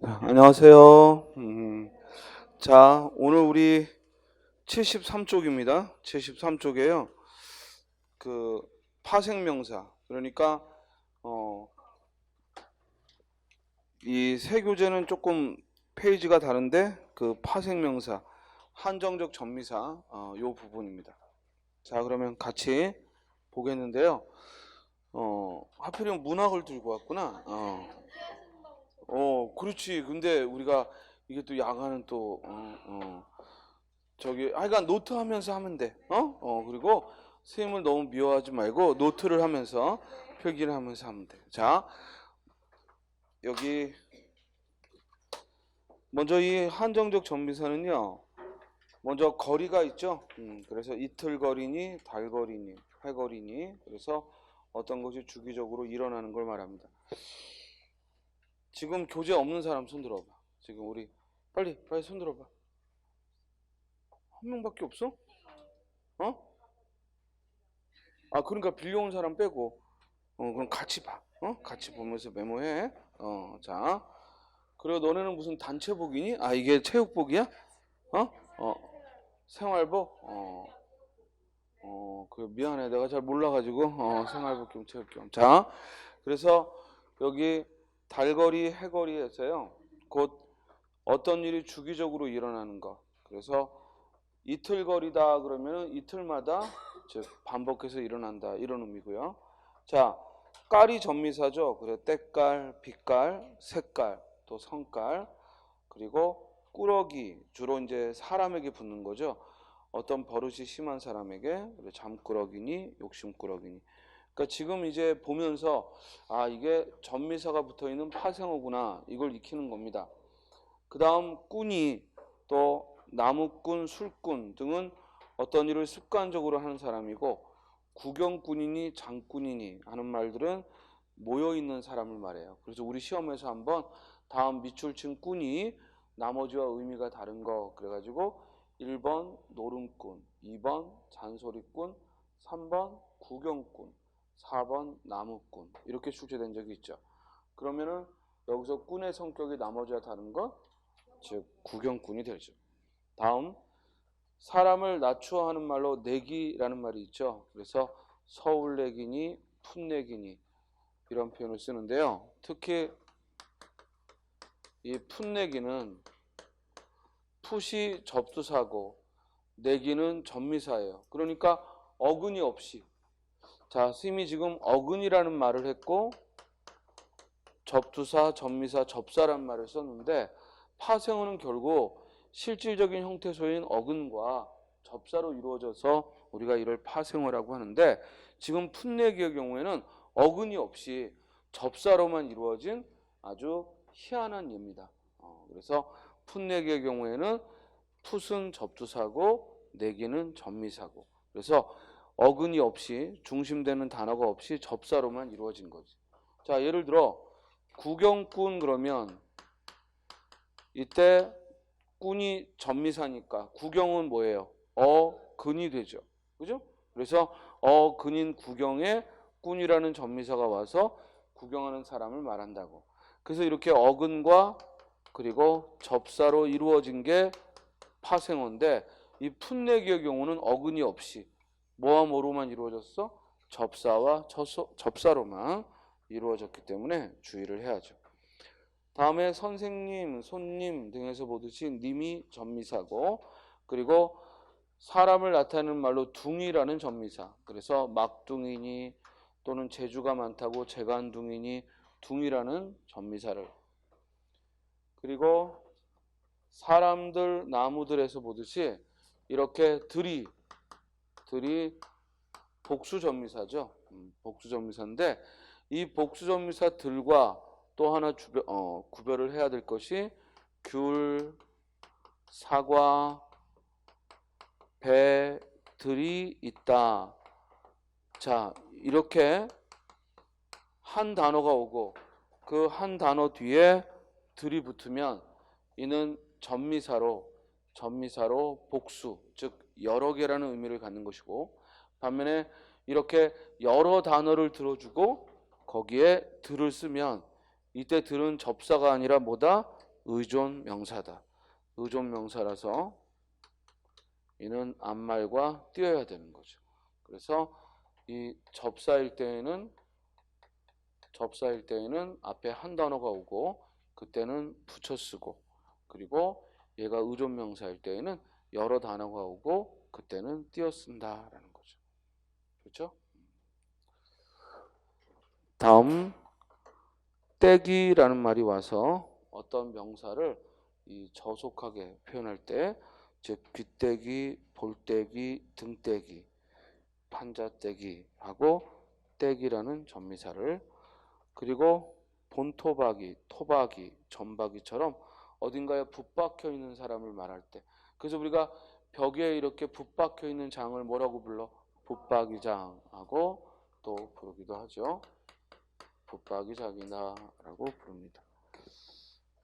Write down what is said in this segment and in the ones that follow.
안녕하세요. 자, 오늘 우리 73쪽입니다. 73쪽이에요. 그 파생명사. 그러니까 이 세 교재는 조금 페이지가 다른데 그 파생명사, 한정적 전미사 요 부분입니다. 자, 그러면 같이 보겠는데요. 하필이면 문학을 들고 왔구나. 그렇지. 근데 우리가 이게 또 야간은 또 저기 하여간 노트 하면서 하면 돼. 그리고 선생님을 너무 미워하지 말고 노트를 하면서 필기를 하면서 하면 돼. 자, 여기 먼저 이 한정적 전미사는요. 먼저 거리가 있죠. 그래서 이틀거리니 달거리니 해거리니 그래서 어떤 것이 주기적으로 일어나는 걸 말합니다. 지금 교재 없는 사람 손 들어봐. 지금 우리 빨리 손 들어봐. 한 명밖에 없어? 어? 그러니까 빌려온 사람 빼고 그럼 같이 봐. 같이 보면서 메모해. 자. 그리고 너네는 무슨 단체복이니? 이게 체육복이야? 어? 어, 생활복? 미안해. 내가 잘 몰라가지고, 생활복 겸 체육 겸. 자, 그래서 여기 달거리, 해거리에서요, 곧 어떤 일이 주기적으로 일어나는 것. 그래서 이틀거리다 그러면 이틀마다 즉 반복해서 일어난다 이런 의미고요. 자, 깔이 전미사죠. 그래 때깔, 빛깔, 색깔, 또 성깔, 그리고 꾸러기 주로 이제 사람에게 붙는 거죠. 어떤 버릇이 심한 사람에게 잠꾸러기니 욕심꾸러기니. 그러니까 지금 이제 보면서 이게 전미사가 붙어 있는 파생어구나 이걸 익히는 겁니다. 그 다음 꾼이 또 나무꾼, 술꾼 등은 어떤 일을 습관적으로 하는 사람이고 구경꾼이니 장꾼이니 하는 말들은 모여있는 사람을 말해요. 그래서 우리 시험에서 한번 다음 밑줄친 꾼이 나머지와 의미가 다른 거 그래가지고 1번 노름꾼, 2번 잔소리꾼, 3번 구경꾼, 4번 나무꾼 이렇게 출제된 적이 있죠. 그러면은 여기서 꾼의 성격이 나머지와 다른 것, 즉 구경꾼이 되죠. 다음 사람을 낮추어 하는 말로 내기라는 말이 있죠. 그래서 서울내기니 풋내기니 이런 표현을 쓰는데요. 특히 이 풋내기는 풋이 접두사고 내기는 전미사예요. 그러니까 어근이 없이 자, 스님이 지금 어근이라는 말을 했고 접두사, 전미사, 접사란 말을 썼는데 파생어는 결국 실질적인 형태소인 어근과 접사로 이루어져서 우리가 이를 파생어라고 하는데 지금 풋내기의 경우에는 어근이 없이 접사로만 이루어진 아주 희한한 예입니다. 그래서 풋내기의 경우에는 풋은 접두사고 내기는 전미사고 그래서 어근이 없이 중심되는 단어가 없이 접사로만 이루어진 거지. 자, 예를 들어 구경꾼 그러면 이때 꾼이 전미사니까 구경은 뭐예요? 어근이 되죠. 그죠? 그래서 어근인 구경에 꾼이라는 전미사가 와서 구경하는 사람을 말한다고. 그래서 이렇게 어근과 그리고 접사로 이루어진 게 파생어인데 이 풋내기의 경우는 어근이 없이 뭐와 뭐로만 이루어졌어? 접사와 접사로만 이루어졌기 때문에 주의를 해야죠. 다음에 선생님, 손님 등에서 보듯이 님이 전미사고 그리고 사람을 나타내는 말로 둥이라는 전미사. 그래서 막둥이니 또는 재주가 많다고 재간둥이니 둥이라는 전미사를 그리고 사람들, 나무들에서 보듯이 이렇게 들이 복수전미사죠. 복수전미사인데 이 복수전미사들과 또 하나 구별을 해야 될 것이 귤, 사과, 배, 들이 있다. 자, 이렇게 한 단어가 오고 그 한 단어 뒤에 들이 붙으면 이는 전미사로 복수, 즉 여러 개라는 의미를 갖는 것이고 반면에 이렇게 여러 단어를 들어주고 거기에 들을 쓰면 이때 들은 접사가 아니라 뭐다? 의존 명사다. 의존 명사라서 이는 앞말과 띄어야 되는 거죠. 그래서 이 접사일 때에는 앞에 한 단어가 오고 그때는 붙여 쓰고, 그리고 얘가 의존 명사일 때에는 여러 단어가 오고 그때는 띄어 쓴다라는 거죠. 그렇죠? 다음 떼기라는 말이 와서 어떤 명사를 이 저속하게 표현할 때, 즉 귀떼기, 볼떼기, 등떼기, 판자떼기 하고 떼기라는 전미사를, 그리고 본토박이, 토박이, 전박이처럼 어딘가에 붙박혀 있는 사람을 말할 때, 그래서 우리가 벽에 이렇게 붙박혀 있는 장을 뭐라고 불러? 붙박이장하고 또 부르기도 하죠. 붙박이장이다 라고 부릅니다.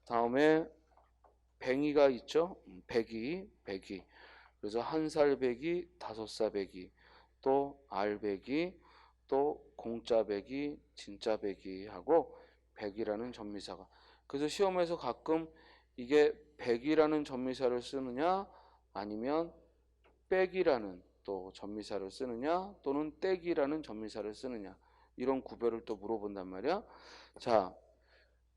다음에 뱅이가 있죠. 백이. 그래서 1살 백이, 5살 백이, 또 알백이, 또 공짜 백이, 진짜 백이 하고 백이라는 전미사가. 그래서 시험에서 가끔 이게 백이라는 전미사를 쓰느냐 아니면 백이라는 또 전미사를 쓰느냐 또는 떼기라는 전미사를 쓰느냐, 이런 구별을 또 물어본단 말이야. 자,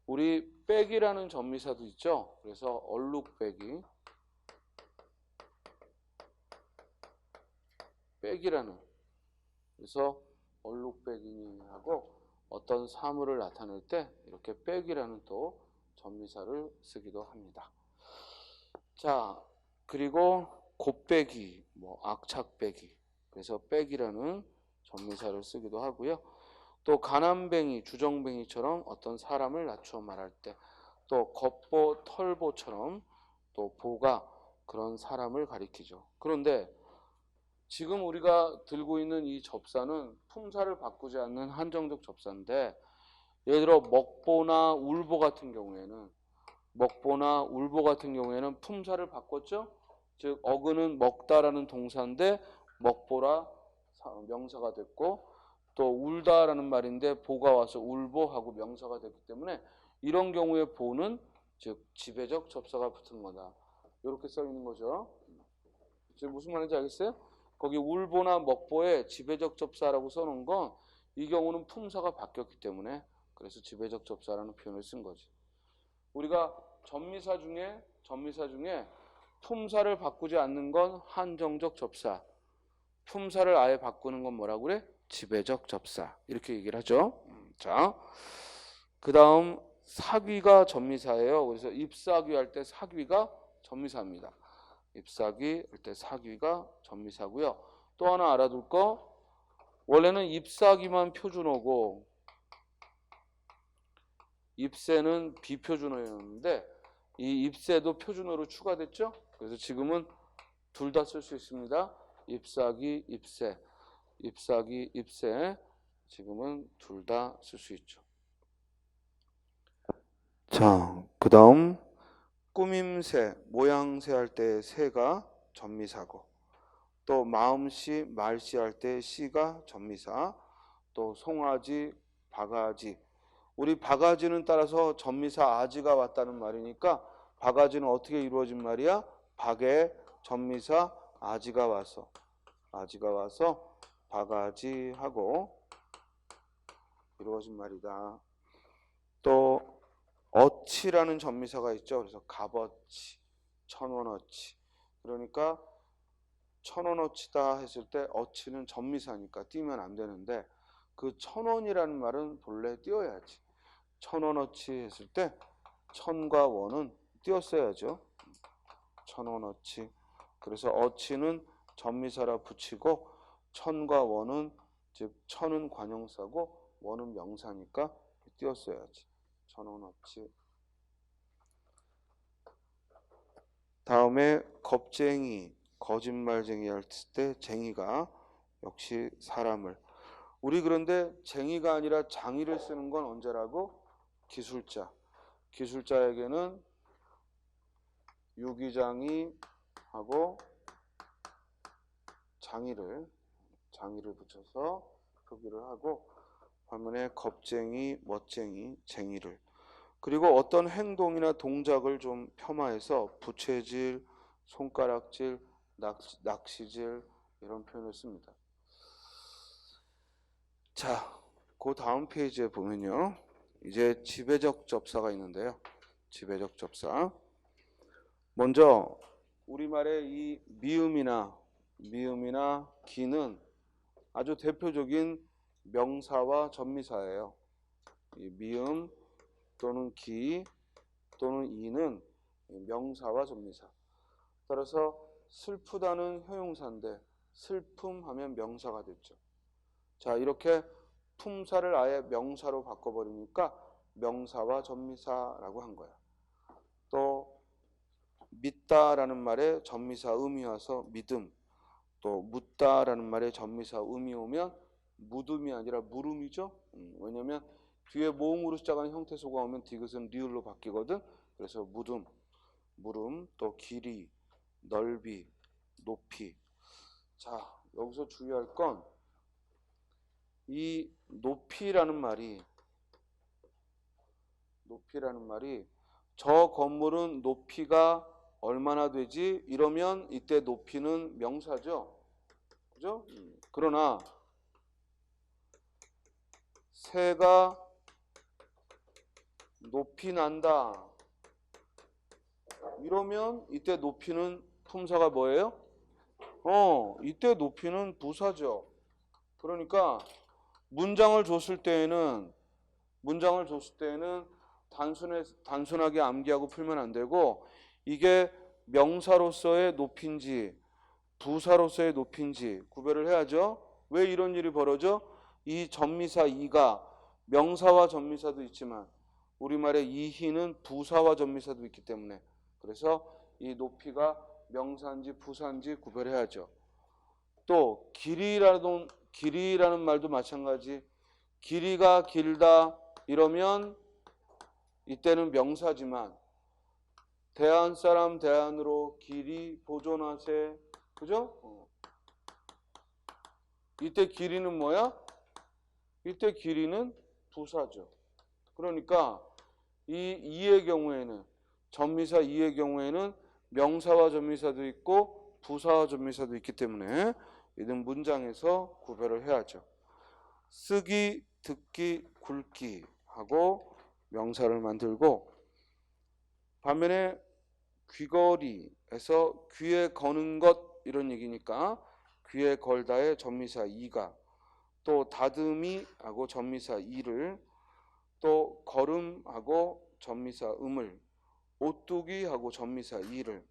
우리 백이라는 전미사도 있죠. 그래서 얼룩백이, 백이라는, 그래서 얼룩백이하고 어떤 사물을 나타낼 때 이렇게 백이라는 또 전미사를 쓰기도 합니다. 자, 그리고 곱배기, 뭐 악착배기, 그래서 백이라는 전미사를 쓰기도 하고요. 또 가난뱅이, 주정뱅이처럼 어떤 사람을 낮추어 말할 때, 또 겉보, 털보처럼 또 보가 그런 사람을 가리키죠. 그런데 지금 우리가 들고 있는 이 접사는 품사를 바꾸지 않는 한정적 접사인데, 예를 들어 먹보나 울보 같은 경우에는 품사를 바꿨죠. 즉 어근은 먹다라는 동사인데 먹보라 명사가 됐고, 또 울다라는 말인데 보가 와서 울보하고 명사가 됐기 때문에 이런 경우에 보는 즉 지배적 접사가 붙은 거다. 이렇게 써 있는 거죠. 지금 무슨 말인지 알겠어요? 거기 울보나 먹보에 지배적 접사라고 써놓은 건 이 경우는 품사가 바뀌었기 때문에, 그래서 지배적 접사라는 표현을 쓴 거지. 우리가 전미사 중에 품사를 바꾸지 않는 건 한정적 접사, 품사를 아예 바꾸는 건 뭐라고 그래? 지배적 접사, 이렇게 얘기를 하죠. 자, 그 다음 사귀가 전미사예요. 그래서 입사귀 할 때 사귀가 전미사입니다. 입사귀 할 때 사귀가 전미사고요. 또 하나 알아둘 거, 원래는 입사귀만 표준어고 입새는 비표준어였는데 이 입새도 표준어로 추가됐죠. 그래서 지금은 둘 다 쓸 수 있습니다. 입사귀, 입새, 입사귀, 입새, 지금은 둘 다 쓸 수 있죠. 자, 그 다음 꾸밈새, 모양새 할 때 새가 전미사고, 또 마음씨, 말씨 할 때 씨가 전미사, 또 송아지, 바가지. 우리 바가지는 따라서 전미사 아지가 왔다는 말이니까 바가지는 어떻게 이루어진 말이야? 박에 전미사 아지가 와서 바가지하고 이루어진 말이다. 또 어치라는 전미사가 있죠. 그래서 값어치, 천원어치. 그러니까 천원어치다 했을 때 어치는 전미사니까 띄면 안 되는데, 그 천원이라는 말은 본래 띄어야지. 천원어치 했을 때 천과 원은 띄었어야죠. 천원어치. 그래서 어치는 전미사라 붙이고, 천과 원은, 즉 천은 관형사고 원은 명사니까 띄었어야지. 천원어치. 다음에 겁쟁이, 거짓말쟁이 할 때 쟁이가 역시 사람을. 우리 그런데 쟁이가 아니라 장이를 쓰는 건 언제라고? 기술자. 기술자에게는 유기장이 하고 장이를 붙여서 표기를 하고, 반면에 겁쟁이, 멋쟁이, 쟁이를. 그리고 어떤 행동이나 동작을 좀 폄하해서 부채질, 손가락질, 낚시질 이런 표현을 씁니다. 자, 그 다음 페이지에 보면요. 이제 지배적 접사가 있는데요. 지배적 접사. 먼저 우리말의 이 미음이나 기는 아주 대표적인 명사와 접미사예요. 이 미음 또는 기 또는 이는 명사와 접미사. 따라서 슬프다는 형용사인데 슬픔 하면 명사가 됐죠. 자, 이렇게 품사를 아예 명사로 바꿔버리니까 명사와 접미사라고 한 거야. 또 믿다라는 말에 접미사 음이 와서 믿음, 또 묻다라는 말에 접미사 음이 오면 무듬이 아니라 물음이죠. 왜냐면 뒤에 모음으로 시작하는 형태소가 오면 디귿은 리을로 바뀌거든. 그래서 무듬, 물음, 또 길이, 넓이, 높이. 자, 여기서 주의할 건 이 높이라는 말이 저 건물은 높이가 얼마나 되지? 이러면 이때 높이는 명사죠. 그죠? 그러나 새가 높이 난다. 이러면 이때 높이는 품사가 뭐예요? 이때 높이는 부사죠. 그러니까 문장을 줬을 때에는 단순하게 암기하고 풀면 안 되고 이게 명사로서의 높인지 부사로서의 높인지 구별을 해야죠. 왜 이런 일이 벌어져? 이 접미사 이가 명사와 접미사도 있지만 우리말의 이희는 부사와 접미사도 있기 때문에 그래서 이 높이가 명사인지 부사인지 구별해야죠. 또 길이라는 말도 마찬가지. 길이가 길다 이러면 이때는 명사지만 대한 사람 대안으로 길이 보존하세. 그죠? 이때 길이는 뭐야? 이때 길이는 부사죠. 그러니까 이 이의 경우에는 접미사 이의 경우에는 명사와 접미사도 있고 부사와 접미사도 있기 때문에 이런 문장에서 구별을 해야죠. 쓰기, 듣기, 굵기 하고 명사를 만들고 반면에 귀걸이에서 귀에 거는 것 이런 얘기니까 귀에 걸다의 접미사 이가 또 다듬이 하고 접미사 이를 또 걸음하고 접미사 음을 오뚜기 하고 접미사 이를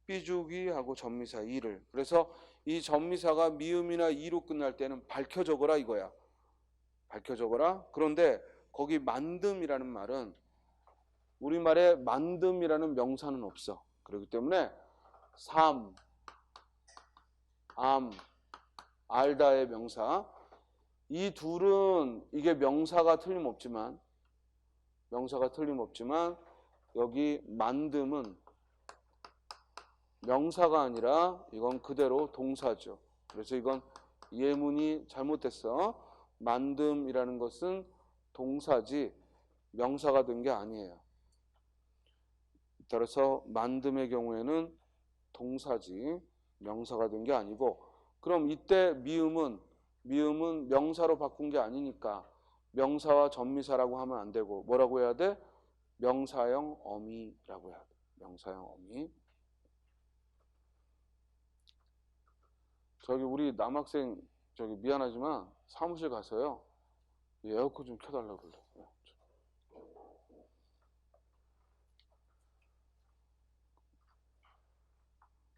삐죽이 하고 접미사 이를 그래서 이 접미사가 미음이나 이로 끝날 때는 밝혀 적어라 이거야. 밝혀 적어라. 그런데 거기 만듦이라는 말은 우리말에 만듦이라는 명사는 없어. 그렇기 때문에 삶, 암, 알다의 명사 이 둘은 이게 명사가 틀림없지만 여기 만듦은 명사가 아니라 이건 그대로 동사죠. 그래서 이건 예문이 잘못됐어. 만듦이라는 것은 동사지 명사가 된 게 아니에요. 따라서 만듦의 경우에는 동사지 명사가 된 게 아니고 그럼 이때 미음은 명사로 바꾼 게 아니니까 명사와 접미사라고 하면 안 되고 뭐라고 해야 돼? 명사형 어미라고 해야 돼. 명사형 어미. 저기 우리 남학생 저기 미안하지만 사무실 가서요 에어컨 좀 켜달라고 그래.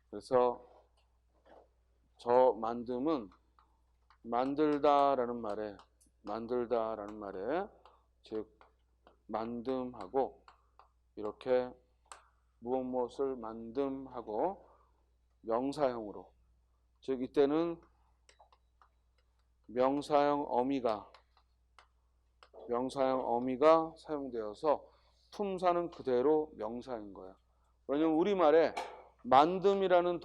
그래서 저 만듦은 만들다라는 말에 즉 만듦하고 이렇게 무엇을 만듦하고 명사형으로 즉 이때는 명사형 어미가 사용되어서 품사는 그대로 명사인 거야. 왜냐면 우리말에 만듦이라는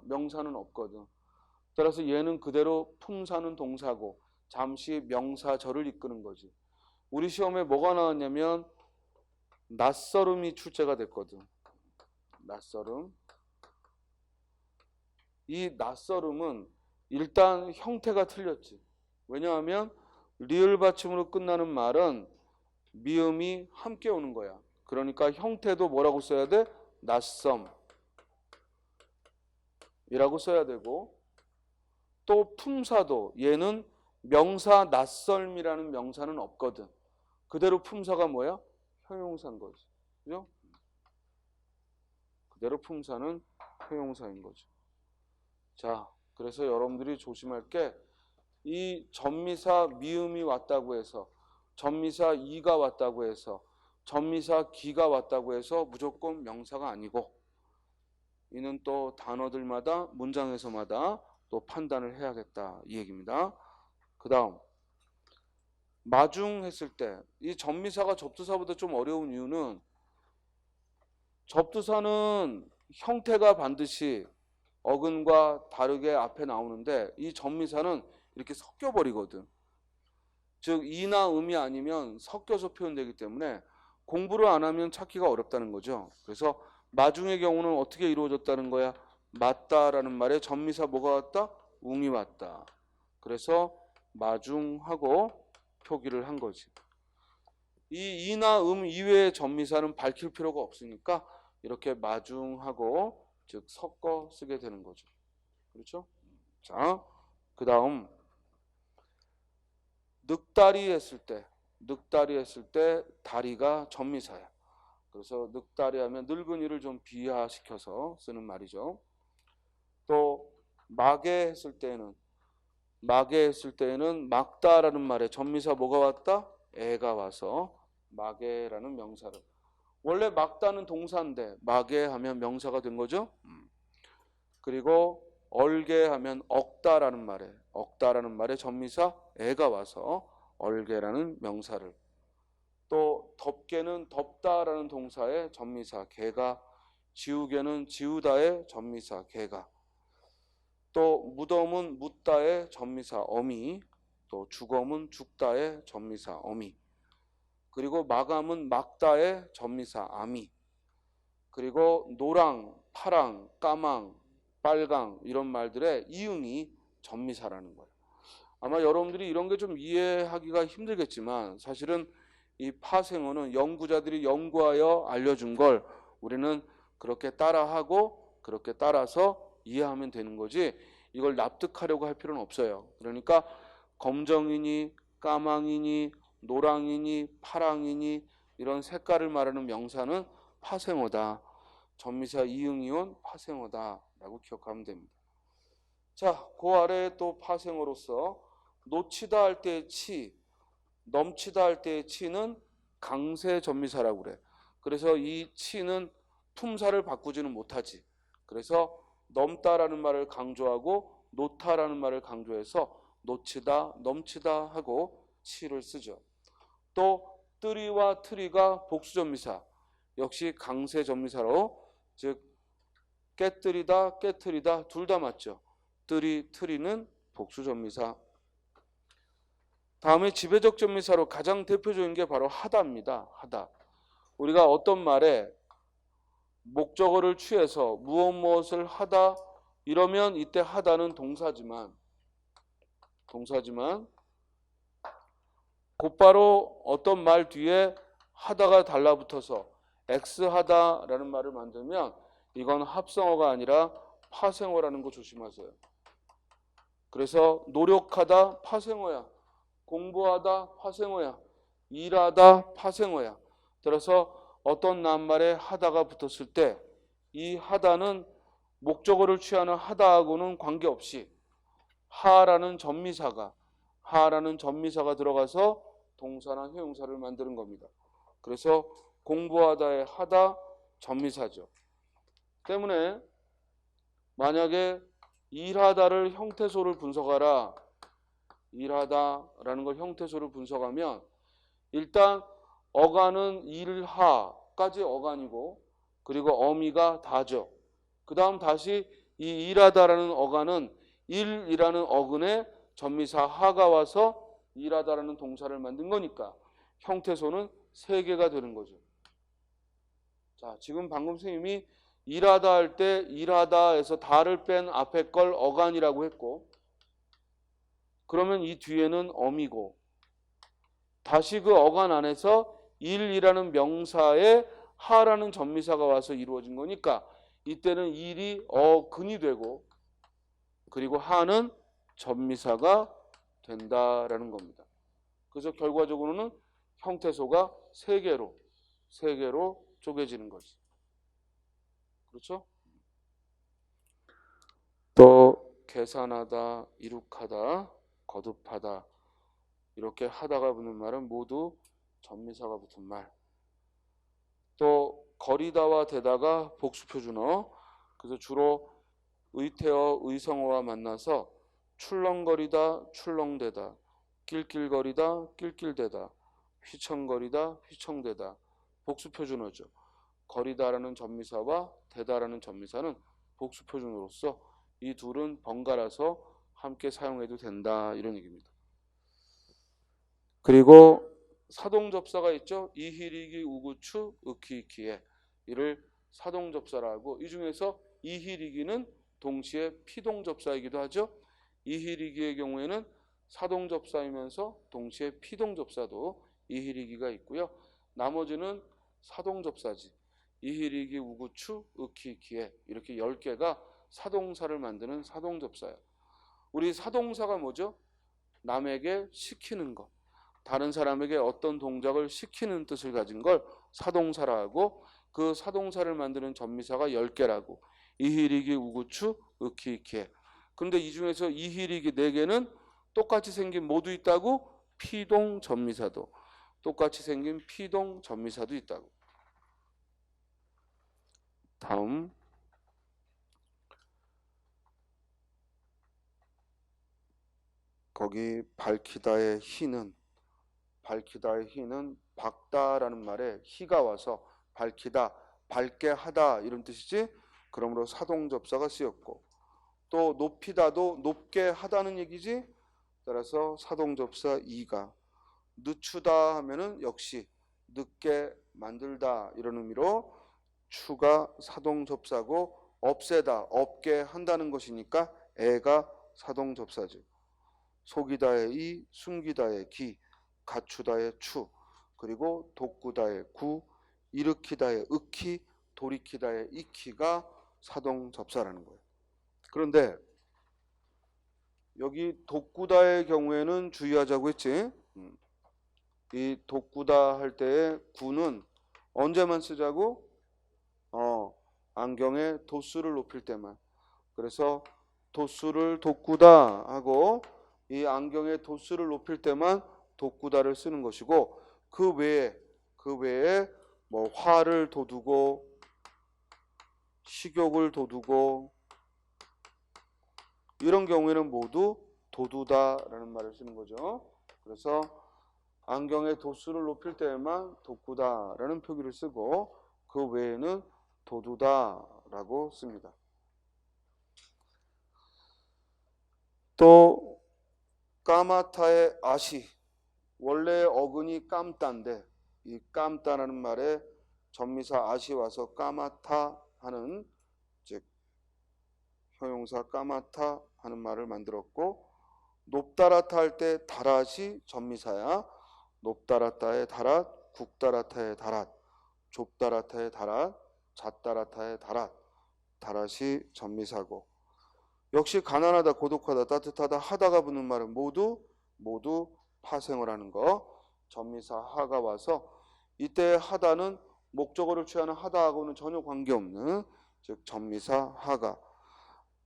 명사는 없거든. 따라서 얘는 그대로 품사는 동사고 잠시 명사절을 이끄는 거지. 우리 시험에 뭐가 나왔냐면 낯설음이 출제가 됐거든. 낯설음. 이 낯설음은 일단 형태가 틀렸지. 왜냐하면 리을 받침으로 끝나는 말은 미음이 함께 오는 거야. 그러니까 형태도 뭐라고 써야 돼? 낯섦이라고 써야 되고, 또 품사도 얘는 명사 낯설미라는 명사는 없거든. 그대로 품사가 뭐야? 형용사인 거지. 그죠? 그대로 품사는 형용사인 거죠. 자, 그래서 여러분들이 조심할 게, 이 전미사 미음이 왔다고 해서, 전미사 이가 왔다고 해서, 전미사 기가 왔다고 해서 무조건 명사가 아니고, 이는 또 단어들마다 문장에서마다 또 판단을 해야겠다 이 얘기입니다. 그 다음 마중했을 때 이 전미사가 접두사보다 좀 어려운 이유는, 접두사는 형태가 반드시 어근과 다르게 앞에 나오는데 이 전미사는 이렇게 섞여버리거든. 즉 이나 음이 아니면 섞여서 표현되기 때문에 공부를 안 하면 찾기가 어렵다는 거죠. 그래서 마중의 경우는 어떻게 이루어졌다는 거야? 맞다라는 말에 전미사 뭐가 왔다? 웅이 왔다. 그래서 마중하고 표기를 한 거지. 이 이나 이외의 전미사는 밝힐 필요가 없으니까 이렇게 마중하고 즉 섞어 쓰게 되는 거죠. 그렇죠? 자, 그 다음 늑다리 했을 때 다리가 전미사야. 그래서 늑다리 하면 늙은이를 좀 비하시켜서 쓰는 말이죠. 또 마개 했을 때에는 막다라는 말에 전미사 뭐가 왔다? 애가 와서 마개라는 명사를. 원래 막다는 동사인데 마개 하면 명사가 된 거죠. 그리고 얼개 하면 억다라는 말에 전미사 애가 와서 얼개라는 명사를. 또 덮개는 덮다라는 동사의 전미사 개가, 지우개는 지우다의 전미사 개가, 또 무덤은 묻다의 전미사 어미, 또 죽음은 죽다의 전미사 어미, 그리고 마감은 막다의 전미사 아미, 그리고 노랑, 파랑, 까망, 빨강 이런 말들의 이응이 전미사라는 거예요. 아마 여러분들이 이런 게 좀 이해하기가 힘들겠지만 사실은 이 파생어는 연구자들이 연구하여 알려준 걸 우리는 그렇게 따라하고 그렇게 따라서 이해하면 되는 거지 이걸 납득하려고 할 필요는 없어요. 그러니까 검정이니 까망이니 노랑이니 파랑이니 이런 색깔을 말하는 명사는 파생어다. 전미사 이응이 온 파생어다 라고 기억하면 됩니다. 자, 그 아래에 또 파생어로서 놓치다 할 때의 치, 넘치다 할 때의 치는 강세 전미사라고 그래. 그래서 이 치는 품사를 바꾸지는 못하지. 그래서 넘다라는 말을 강조하고 놓다라는 말을 강조해서 놓치다, 넘치다 하고 치를 쓰죠. 또 뜨리와 트리가 복수전미사, 역시 강세 전미사로, 즉 깨뜨리다, 깨트리다 둘 다 맞죠. 뜨리, 트리는 복수전미사. 다음에 지배적 전미사로 가장 대표적인 게 바로 하다입니다. 하다. 우리가 어떤 말에 목적어를 취해서 무엇을 하다 이러면 이때 하다는 동사지만 곧바로 어떤 말 뒤에 하다가 달라붙어서 X하다라는 말을 만들면 이건 합성어가 아니라 파생어라는 거 조심하세요. 그래서 노력하다 파생어야. 공부하다 파생어야. 일하다 파생어야. 따라서 어떤 낱말에 하다가 붙었을 때 이 하다는 목적어를 취하는 하다하고는 관계없이 하라는 전미사가 들어가서 동사나 형용사를 만드는 겁니다. 그래서 공부하다의 하다 전미사죠. 때문에 만약에 일하다를 형태소를 분석하라, 일하다라는 걸 형태소를 분석하면 일단 어간은 일하까지 어간이고 그리고 어미가 다죠. 그 다음 다시 이 일하다라는 어간은 일이라는 어근에 전미사 하가 와서 일하다라는 동사를 만든 거니까 형태소는 3개가 되는 거죠. 자, 지금 방금 선생님이 일하다 할 때 일하다에서 다를 뺀 앞에 걸 어간이라고 했고, 그러면 이 뒤에는 어미고, 다시 그 어간 안에서 일이라는 명사에 하라는 전미사가 와서 이루어진 거니까 이때는 일이 어근이 되고, 그리고 하는 전미사가 된다라는 겁니다. 그래서 결과적으로는 형태소가 세 개로 쪼개지는 거지. 그렇죠? 또 계산하다, 이룩하다, 거듭하다, 이렇게 하다가 붙는 말은 모두 전미사가 붙은 말. 또 거리다와 대다가 복수표준어. 그래서 주로 의태어, 의성어와 만나서 출렁거리다, 출렁대다, 낄낄거리다, 낄낄대다, 휘청거리다, 휘청대다. 복수표준어죠. 거리다라는 전미사와 대다라는 전미사는 복수표준어로서 이 둘은 번갈아서 함께 사용해도 된다, 이런 얘기입니다. 그리고 사동접사가 있죠. 이희리기, 우구추, 으키이키에. 이를 사동접사라고, 이 중에서 이희리기는 동시에 피동접사이기도 하죠. 이희리기의 경우에는 사동접사이면서 동시에 피동접사도 이희리기가 있고요. 나머지는 사동접사지. 이희리기, 우구추, 으키이키에. 이렇게 10개가 사동사를 만드는 사동접사야. 우리 사동사가 뭐죠? 남에게 시키는 것, 다른 사람에게 어떤 동작을 시키는 뜻을 가진 걸 사동사라 하고, 그 사동사를 만드는 전미사가 10개라고. 이희리기, 우구추, 으키이키에. 그런데 이 중에서 이희리기 4개는 똑같이 생긴 뭐도 있다고? 피동 전미사도. 똑같이 생긴 피동 전미사도 있다고. 다음. 거기 밝히다의 희는, 밝히다의 희는 밝다라는 말에 희가 와서 밝히다, 밝게 하다 이런 뜻이지. 그러므로 사동접사가 쓰였고, 또 높이다도 높게 하다는 얘기지. 따라서 사동접사 이가. 늦추다 하면은 역시 늦게 만들다 이런 의미로 추가 사동접사고, 없애다, 없게 한다는 것이니까 애가 사동접사죠. 속이다의 이, 숨기다의 기, 갖추다의 추, 그리고 돋구다의 구, 일으키다의 으키, 돌이키다의 이키가 사동접사라는 거예요. 그런데 여기 돋구다의 경우에는 주의하자고 했지. 이 돋구다 할 때의 구는 언제만 쓰자고? 안경의 도수를 높일 때만. 그래서 도수를 돋구다 하고 이 안경의 도수를 높일 때만 돋구다를 쓰는 것이고, 그 외에 뭐 화를 돋우고 식욕을 돋우고 이런 경우에는 모두 돋우다라는 말을 쓰는 거죠. 그래서 안경의 도수를 높일 때만 돋구다라는 표기를 쓰고, 그 외에는 돋우다라고 씁니다. 또 까마타의 아시, 원래 어근이 깜따인데 이 깜따라는 말에 전미사 아시 와서 까마타 하는, 즉 형용사 까마타 하는 말을 만들었고, 높다라타 할 때 다랏이 전미사야. 높다라타의 다랏, 국다라타의 다랏, 좁다라타의 다랏, 잣다라타의 다랏, 다랏이 전미사고, 역시 가난하다, 고독하다, 따뜻하다, 하다가 붙는 말은 모두 파생을 하는 거. 전미사 하가 와서 이때 하다는 목적어를 취하는 하다하고는 전혀 관계없는, 즉 전미사 하가.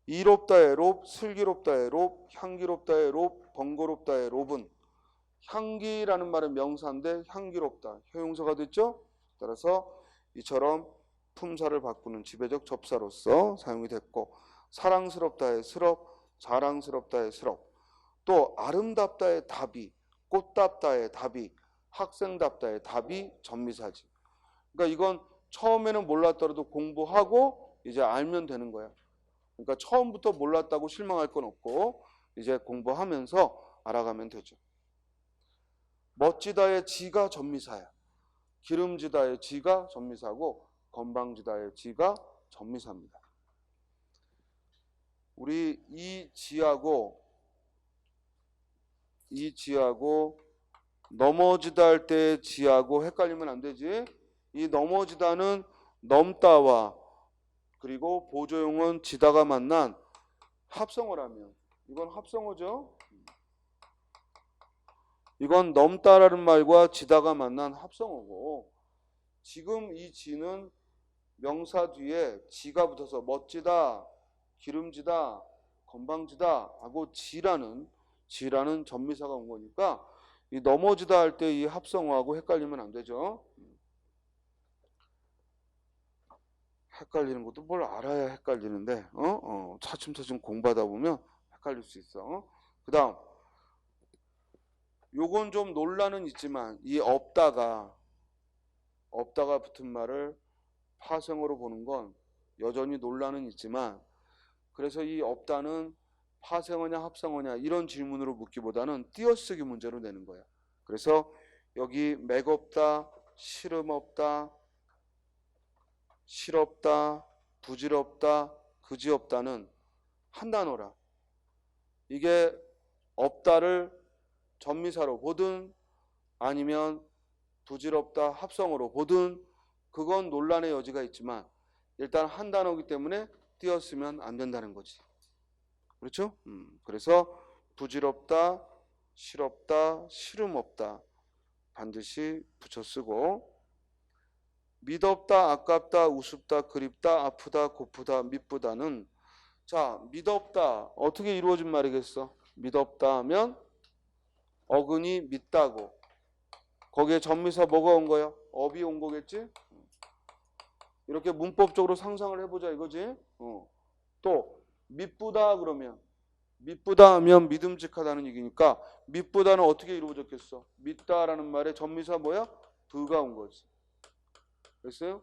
이롭다의 롭, 슬기롭다의 롭, 향기롭다의 롭, 번거롭다의 롭은, 향기라는 말은 명사인데 향기롭다 형용사가 됐죠. 따라서 이처럼 품사를 바꾸는 지배적 접사로서 사용이 됐고, 사랑스럽다의 스럽, 자랑스럽다의 스럽, 또 아름답다의 답이, 꽃답다의 답이, 학생답다의 답이 전미사지. 그러니까 이건 처음에는 몰랐더라도 공부하고 이제 알면 되는 거야. 그러니까 처음부터 몰랐다고 실망할 건 없고 이제 공부하면서 알아가면 되죠. 멋지다의 지가 전미사야. 기름지다의 지가 전미사고, 건방지다의 지가 전미사입니다. 우리 이 지하고 넘어지다 할 때 지하고 헷갈리면 안 되지. 이 넘어지다는 넘다와 그리고 보조용은 지다가 만난 합성어라면 이건 합성어죠. 이건 넘다라는 말과 지다가 만난 합성어고, 지금 이 지는 명사 뒤에 지가 붙어서 멋지다, 기름지다, 건방지다 하고 지라는 전미사가 온 거니까 이 넘어지다 할 때 이 합성어하고 헷갈리면 안 되죠. 헷갈리는 것도 뭘 알아야 헷갈리는데 차츰차츰 공부하다 보면 헷갈릴 수 있어. 그 다음 요건 좀 논란은 있지만 이 없다가 붙은 말을 파생어로 보는 건 여전히 논란은 있지만, 그래서 이 없다는 파생어냐 합성어냐 이런 질문으로 묻기보다는 띄어쓰기 문제로 내는 거야. 그래서 여기 맥없다, 시름없다, 실없다, 부질없다, 그지없다는 한 단어라. 이게 없다를 전미사로 보든 아니면 부질없다 합성어로 보든 그건 논란의 여지가 있지만 일단 한 단어이기 때문에 띄었으면 안 된다는 거지. 그렇죠? 그래서 부질없다, 실없다, 시름없다 반드시 붙여 쓰고, 믿없다, 아깝다, 우습다, 그립다, 아프다, 고프다, 미쁘다는, 자, 믿없다 어떻게 이루어진 말이겠어? 믿없다 하면 어근이 믿다고, 거기에 전미사 뭐가 온 거야? 업이 온 거겠지? 이렇게 문법적으로 상상을 해보자 이거지. 또 미쁘다 그러면, 믿쁘다 하면 믿음직하다는 얘기니까 믿쁘다는 어떻게 이루어졌겠어? 믿다라는 말에 전미사 뭐야? 부가 온 거지. 됐어요?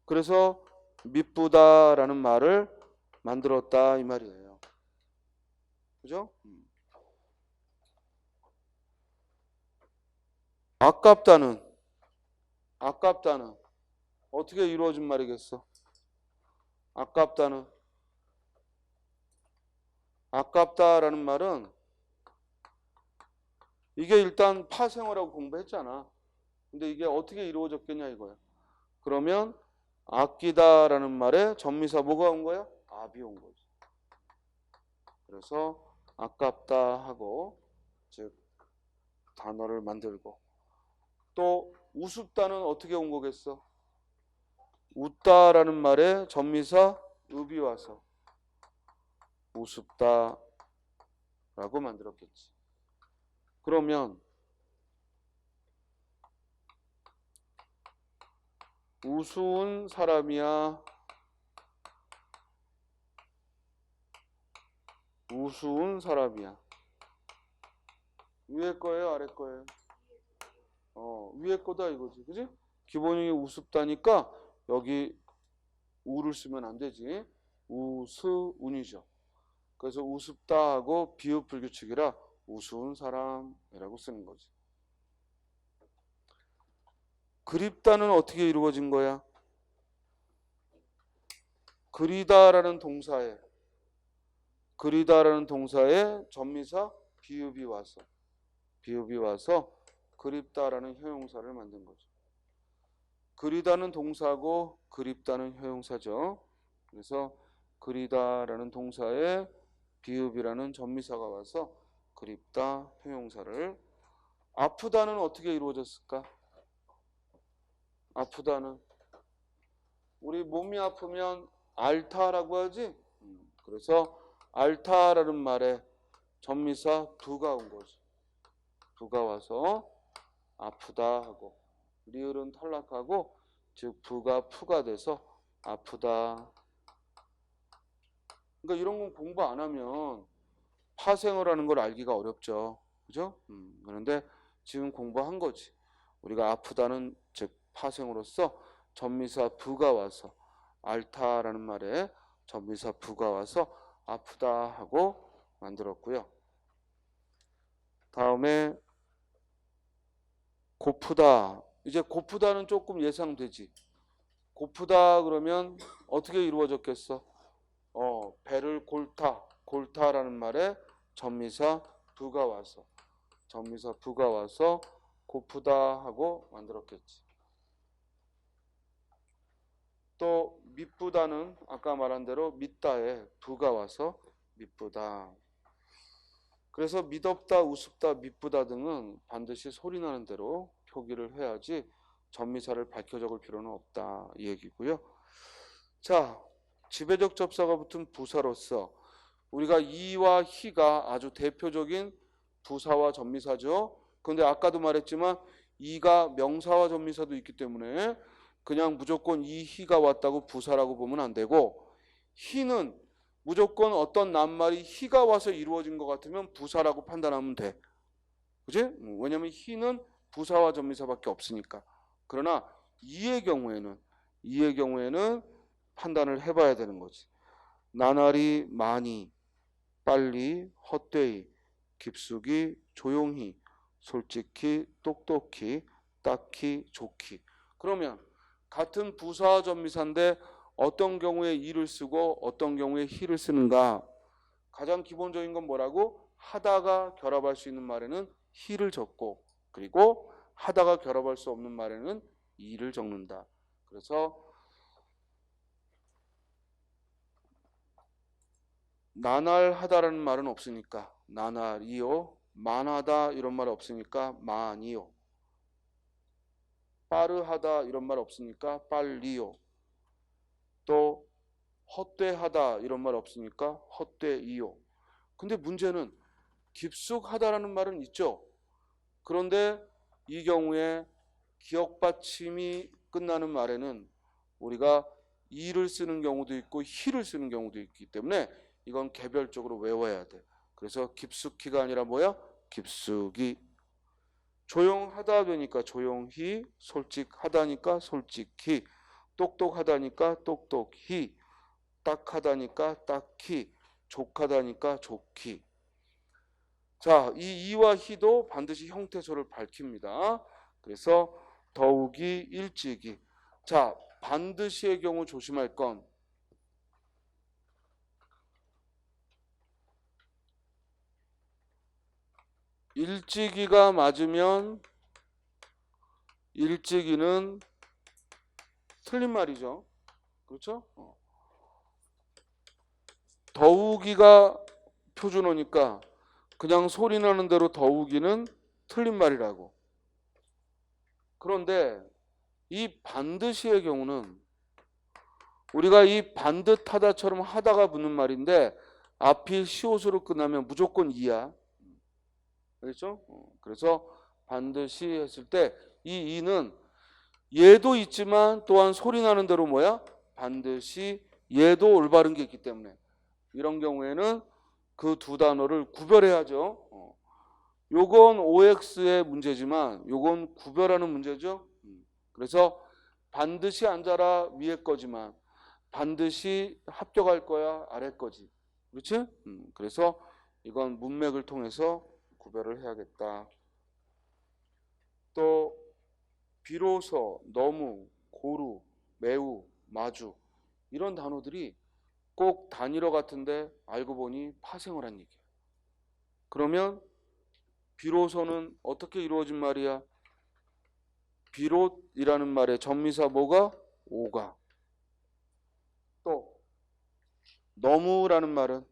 그래서 믿쁘다라는 말을 만들었다 이 말이에요. 그죠? 아깝다는 어떻게 이루어진 말이겠어? 아깝다라는 말은 이게 일단 파생어라고 공부했잖아. 근데 이게 어떻게 이루어졌겠냐 이거야. 그러면 아끼다라는 말에 전미사 뭐가 온 거야? 압이 온 거지. 그래서 아깝다 하고 즉 단어를 만들고, 또 우습다는 어떻게 온 거겠어? 웃다라는 말에 전미사 읍이 와서 우습다라고 만들었겠지. 그러면 우스운 사람이야, 우스운 사람이야. 위에 거예요, 아래 거예요? 위에 거다 이거지, 그지? 기본이 우습다니까 여기 우를 쓰면 안 되지. 우스운이죠. 그래서 우습다 하고 비읍 불규칙이라 우스운 사람이라고 쓰는 거지. 그립다는 어떻게 이루어진 거야? 그리다라는 동사에 전미사 비읍이 와서 그립다라는 형용사를 만든 거죠. 그리다는 동사고 그립다는 형용사죠. 그래서 그리다라는 동사에 비읍이라는 전미사가 와서 그립다 형용사를. 아프다는 어떻게 이루어졌을까? 아프다는 우리 몸이 아프면 앓다라고 하지. 그래서 앓다라는 말에 전미사 부가 온 거지. 부가 와서 아프다 하고, 리을은 탈락하고 즉 부가 푸가 돼서 아프다. 그러니까 이런 건 공부 안 하면 파생어라는 걸 알기가 어렵죠. 그죠? 그런데 지금 공부한 거지. 우리가 아프다는 즉 파생어로서 전미사 부가 와서 앓다라는 말에 전미사 부가 와서 아프다 하고 만들었고요. 다음에 고프다. 이제 고프다는 조금 예상되지. 고프다 그러면 어떻게 이루어졌겠어? 배를 골타라는 말에 전미사 부가 와서 고프다 하고 만들었겠지. 또 미쁘다는 아까 말한 대로 믿다에 부가 와서 미쁘다. 그래서 미덥다, 우습다, 미쁘다 등은 반드시 소리나는 대로 표기를 해야지 전미사를 밝혀 적을 필요는 없다 이 얘기고요. 자, 지배적 접사가 붙은 부사로서 우리가 이와 희가 아주 대표적인 부사와 전미사죠. 그런데 아까도 말했지만 이가 명사와 전미사도 있기 때문에 그냥 무조건 이 희가 왔다고 부사라고 보면 안 되고, 희는 무조건 어떤 낱말이 희가 와서 이루어진 것 같으면 부사라고 판단하면 돼. 그지? 왜냐면 희는 부사와 전미사밖에 없으니까. 그러나 이의 경우에는 판단을 해봐야 되는 거지. 나날이, 많이, 빨리, 헛되이, 깊숙이, 조용히, 솔직히, 똑똑히, 딱히, 좋기. 그러면 같은 부사 전미사인데 어떤 경우에 이를 쓰고 어떤 경우에 히를 쓰는가? 가장 기본적인 건 뭐라고? 하다가 결합할 수 있는 말에는 히를 적고, 그리고 하다가 결합할 수 없는 말에는 이를 적는다. 그래서 나날하다라는 말은 없으니까 나날이요, 만하다 이런 말 없으니까 만이요, 빠르하다 이런 말 없으니까 빨리요, 또 헛되하다 이런 말 없으니까 헛되이요. 근데 문제는 깊숙하다라는 말은 있죠. 그런데 이 경우에 기억 받침이 끝나는 말에는 우리가 이를 쓰는 경우도 있고 히를 쓰는 경우도 있기 때문에 이건 개별적으로 외워야 돼. 그래서 깊숙이가 아니라 뭐야? 깊숙이. 조용하다 되니까 조용히, 솔직하다니까 솔직히, 똑똑하다니까 똑똑히, 딱하다니까 딱히, 족하다니까 좋기. 자, 이 이와 희도 반드시 형태소를 밝힙니다. 그래서 더욱이, 일찍이. 자, 반드시의 경우 조심할 건 일찍이가 맞으면 일찍이는 틀린 말이죠. 그렇죠? 더욱이가 표준어니까 그냥 소리 나는 대로 더욱이는 틀린 말이라고. 그런데 이 반드시의 경우는 우리가 이 반듯하다처럼 하다가 붙는 말인데 앞이 시옷으로 끝나면 무조건 이야. 그렇죠? 그래서 반드시 했을 때 이 이는 얘도 있지만 또한 소리 나는 대로 뭐야? 반드시 얘도 올바른 게 있기 때문에 이런 경우에는 그 두 단어를 구별해야죠. 요건 OX의 문제지만 요건 구별하는 문제죠. 그래서 반드시 앉아라 위에 거지만 반드시 합격할 거야 아래 거지. 그렇지? 그래서 이건 문맥을 통해서 구별을 해야겠다. 또 비로소, 너무, 고루, 매우, 마주 이런 단어들이 꼭 단일어 같은데 알고 보니 파생을 한 얘기야. 그러면 비로소는 어떻게 이루어진 말이야? 비롯이라는 말의 전미사 뭐가? 오가. 또 너무라는 말은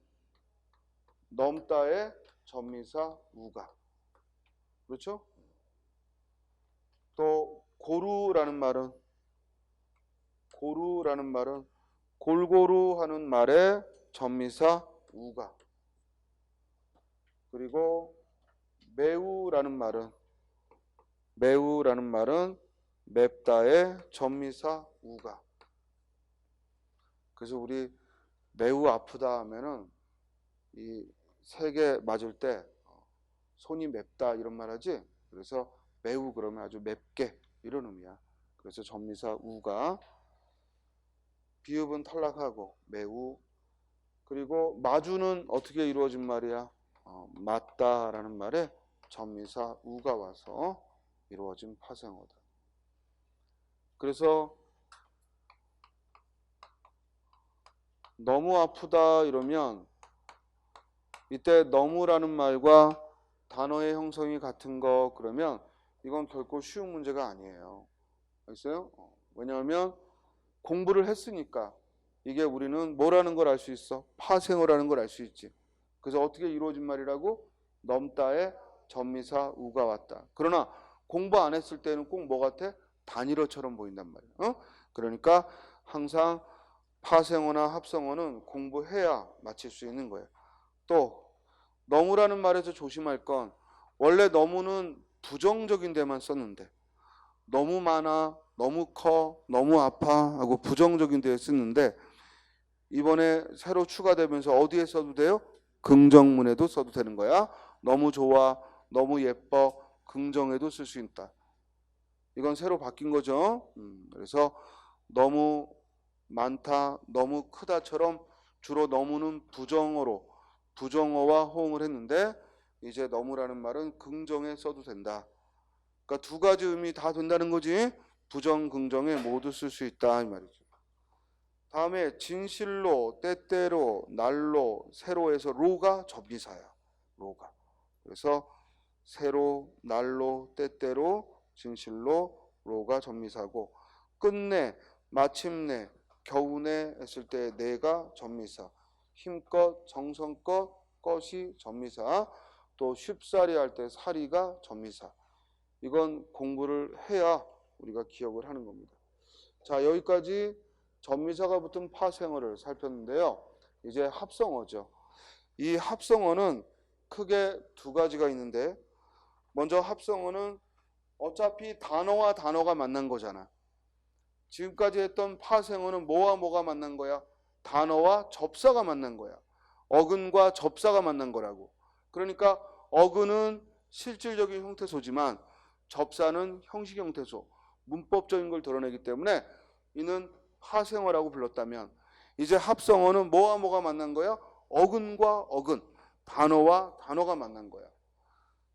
넘다의 전미사 우가. 그렇죠? 또 고루라는 말은 골고루 하는 말의 전미사 우가. 그리고 매우라는 말은 맵다의 전미사 우가. 그래서 우리 매우 아프다 하면은 이 세 개 맞을 때 손이 맵다 이런 말 하지. 그래서 매우 그러면 아주 맵게 이런 의미야. 그래서 전미사 우가. 비읍은 탈락하고 매우. 그리고 마주는 어떻게 이루어진 말이야? 맞다라는 말에 전미사 우가 와서 이루어진 파생어다. 그래서 너무 아프다 이러면 이때 너무라는 말과 단어의 형성이 같은 거 그러면 이건 결코 쉬운 문제가 아니에요. 알겠어요? 왜냐하면 공부를 했으니까 이게 우리는 뭐라는 걸 알 수 있어? 파생어라는 걸 알 수 있지. 그래서 어떻게 이루어진 말이라고? 넘다에 전미사 우가 왔다. 그러나 공부 안 했을 때는 꼭 뭐 같아? 단일어처럼 보인단 말이야. 그러니까 항상 파생어나 합성어는 공부해야 맞힐 수 있는 거예요. 또 너무라는 말에서 조심할 건 원래 너무는 부정적인 데만 썼는데 너무 많아, 너무 커, 너무 아파 하고 부정적인 데에 쓰는데 이번에 새로 추가되면서 어디에 써도 돼요? 긍정문에도 써도 되는 거야. 너무 좋아, 너무 예뻐, 긍정에도 쓸 수 있다. 이건 새로 바뀐 거죠. 그래서 너무 많다, 너무 크다처럼 주로 너무는 부정어로 부정어와 호응을 했는데 이제 너무라는 말은 긍정에 써도 된다. 그러니까 두 가지 의미 다 된다는 거지. 부정, 긍정에 모두 쓸 수 있다 이 말이죠. 다음에 진실로, 때때로, 날로, 새로에서 로가 접미사야. 로가. 그래서 새로, 날로, 때때로, 진실로, 로가 접미사고 끝내, 마침내, 겨우내 했을 때 내가 접미사. 힘껏, 정성껏, 것이 접미사. 또 쉽사리 할 때 사리가 접미사. 이건 공부를 해야 우리가 기억을 하는 겁니다. 자, 여기까지 접미사가 붙은 파생어를 살폈는데요. 이제 합성어죠. 이 합성어는 크게 두 가지가 있는데 먼저 합성어는 어차피 단어와 단어가 만난 거잖아. 지금까지 했던 파생어는 뭐와 뭐가 만난 거야? 단어와 접사가 만난 거야. 어근과 접사가 만난 거라고. 그러니까 어근은 실질적인 형태소지만 접사는 형식 형태소, 문법적인 걸 드러내기 때문에 이는 파생어라고 불렀다면 이제 합성어는 뭐와 뭐가 만난 거야? 어근과 어근, 단어와 단어가 만난 거야.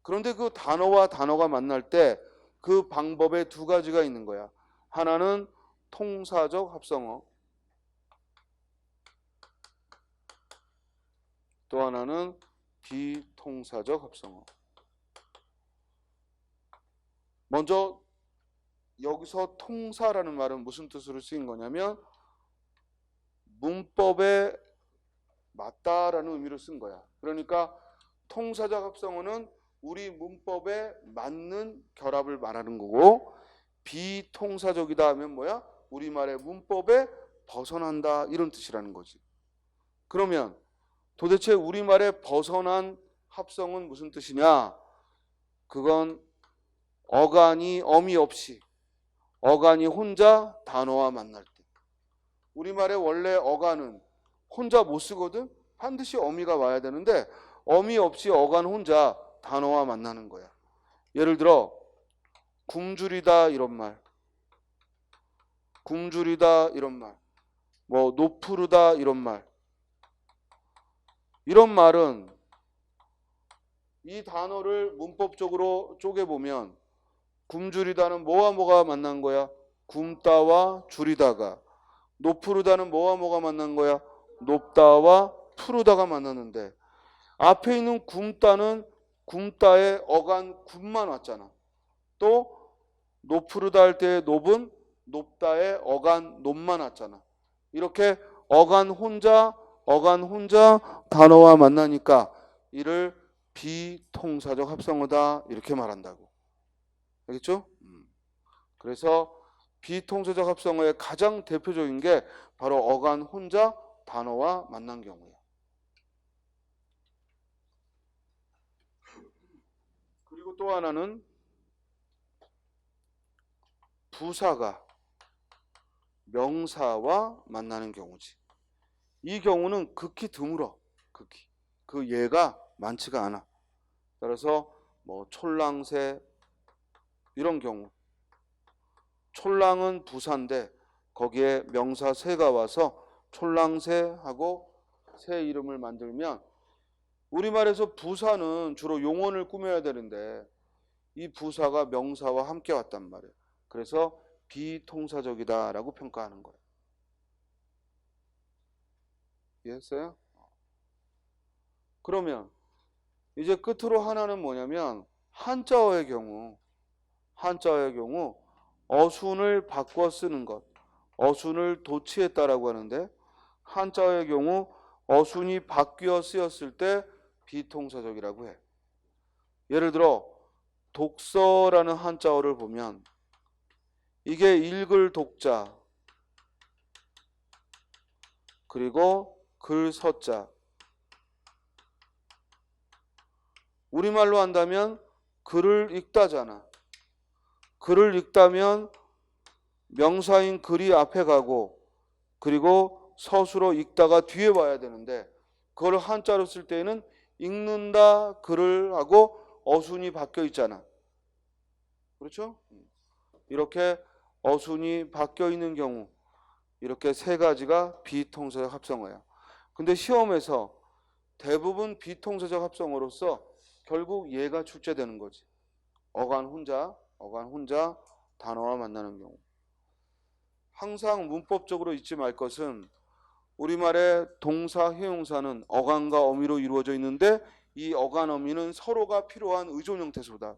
그런데 그 단어와 단어가 만날 때 그 방법에 두 가지가 있는 거야. 하나는 통사적 합성어, 또 하나는 비통사적 합성어. 먼저 여기서 통사라는 말은 무슨 뜻으로 쓰인 거냐면 문법에 맞다라는 의미로 쓴 거야. 그러니까 통사적 합성어는 우리 문법에 맞는 결합을 말하는 거고 비통사적이다 하면 뭐야? 우리말의 문법에 벗어난다 이런 뜻이라는 거지. 그러면 도대체 우리말에 벗어난 합성은 무슨 뜻이냐? 그건 어간이 어미 없이 어간이 혼자 단어와 만날 때. 우리말의 원래 어간은 혼자 못 쓰거든. 반드시 어미가 와야 되는데 어미 없이 어간 혼자 단어와 만나는 거야. 예를 들어 굶주리다 이런 말, 굶주리다 이런 말, 뭐 노푸르다 이런 말. 이런 말은 이 단어를 문법적으로 쪼개보면 굶주리다는 뭐와 뭐가 만난 거야? 굶다와 줄이다가. 노푸르다는 뭐와 뭐가 만난 거야? 높다와 푸르다가 만났는데 앞에 있는 굶다는 굶다의 어간 굶만 왔잖아. 또 노푸르다 할 때의 높은 높다의 어간 높만 왔잖아. 이렇게 어간 혼자 단어와 만나니까 이를 비통사적 합성어다 이렇게 말한다고. 알겠죠? 그래서 비통사적 합성어의 가장 대표적인 게 바로 어간 혼자 단어와 만난 경우예요. 그리고 또 하나는 부사가 명사와 만나는 경우지. 이 경우는 극히 드물어. 극히. 그 예가 많지가 않아. 따라서 뭐 촐랑새 이런 경우. 촐랑은 부사인데 거기에 명사 새가 와서 촐랑새하고 새 이름을 만들면 우리말에서 부사는 주로 용언을 꾸며야 되는데 이 부사가 명사와 함께 왔단 말이에요. 그래서 비통사적이다라고 평가하는 거예요. 이해했어요? 그러면 이제 끝으로 하나는 뭐냐면 한자어의 경우 어순을 바꿔 쓰는 것, 어순을 도치했다라고 하는데 한자어의 경우 어순이 바뀌어 쓰였을 때 비통사적이라고 해. 예를 들어 독서라는 한자어를 보면 이게 읽을 독자 그리고 글 서자, 우리말로 한다면 글을 읽다잖아. 글을 읽다면 명사인 글이 앞에 가고 그리고 서술어 읽다가 뒤에 와야 되는데 그걸 한자로 쓸 때에는 읽는다 글을 하고 어순이 바뀌어 있잖아. 그렇죠? 이렇게 어순이 바뀌어 있는 경우 이렇게 세 가지가 비통사적 합성어야. 근데 시험에서 대부분 비통사적 합성어로서 결국 얘가 출제되는 거지. 어간 혼자 단어와 만나는 경우. 항상 문법적으로 잊지 말 것은 우리말의 동사, 형용사는 어간과 어미로 이루어져 있는데 이 어간, 어미는 서로가 필요한 의존 형태소다.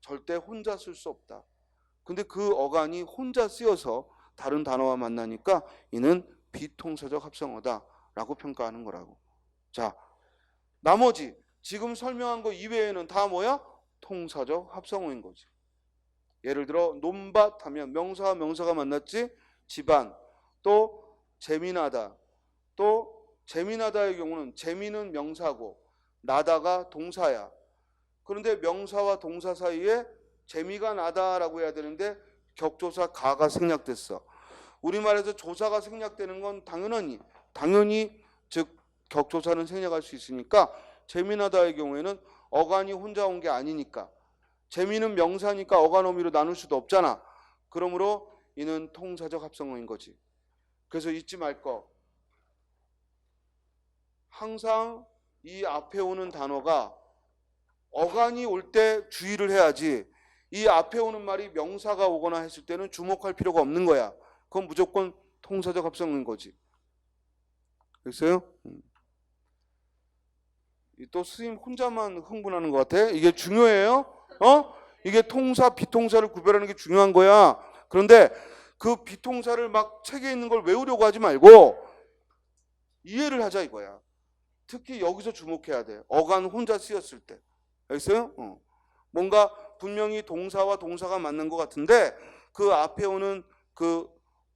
절대 혼자 쓸 수 없다. 근데 그 어간이 혼자 쓰여서 다른 단어와 만나니까 이는 비통사적 합성어다라고 평가하는 거라고. 자, 나머지 지금 설명한 거 이외에는 다 뭐야? 통사적 합성어인 거지. 예를 들어 논밭 하면 명사와 명사가 만났지. 집안, 또 재미나다. 또 재미나다의 경우는 재미는 명사고 나다가 동사야. 그런데 명사와 동사 사이에 재미가 나다라고 해야 되는데 격조사 가가 생략됐어. 우리말에서 조사가 생략되는 건 당연히 즉 격조사는 생략할 수 있으니까 재미나다의 경우에는 어간이 혼자 온 게 아니니까 재미는 명사니까 어간 어미로 나눌 수도 없잖아. 그러므로 이는 통사적 합성어인 거지. 그래서 잊지 말 거. 항상 이 앞에 오는 단어가 어간이 올 때 주의를 해야지 이 앞에 오는 말이 명사가 오거나 했을 때는 주목할 필요가 없는 거야. 그건 무조건 통사적 합성어인 거지. 됐어요? 또 스님 혼자만 흥분하는 것 같아? 이게 중요해요? 이게 통사, 비통사를 구별하는 게 중요한 거야. 그런데 그 비통사를 막 책에 있는 걸 외우려고 하지 말고 이해를 하자 이거야. 특히 여기서 주목해야 돼. 어간 혼자 쓰였을 때. 알겠어요? 뭔가 분명히 동사와 동사가 맞는 것 같은데 그 앞에 오는 그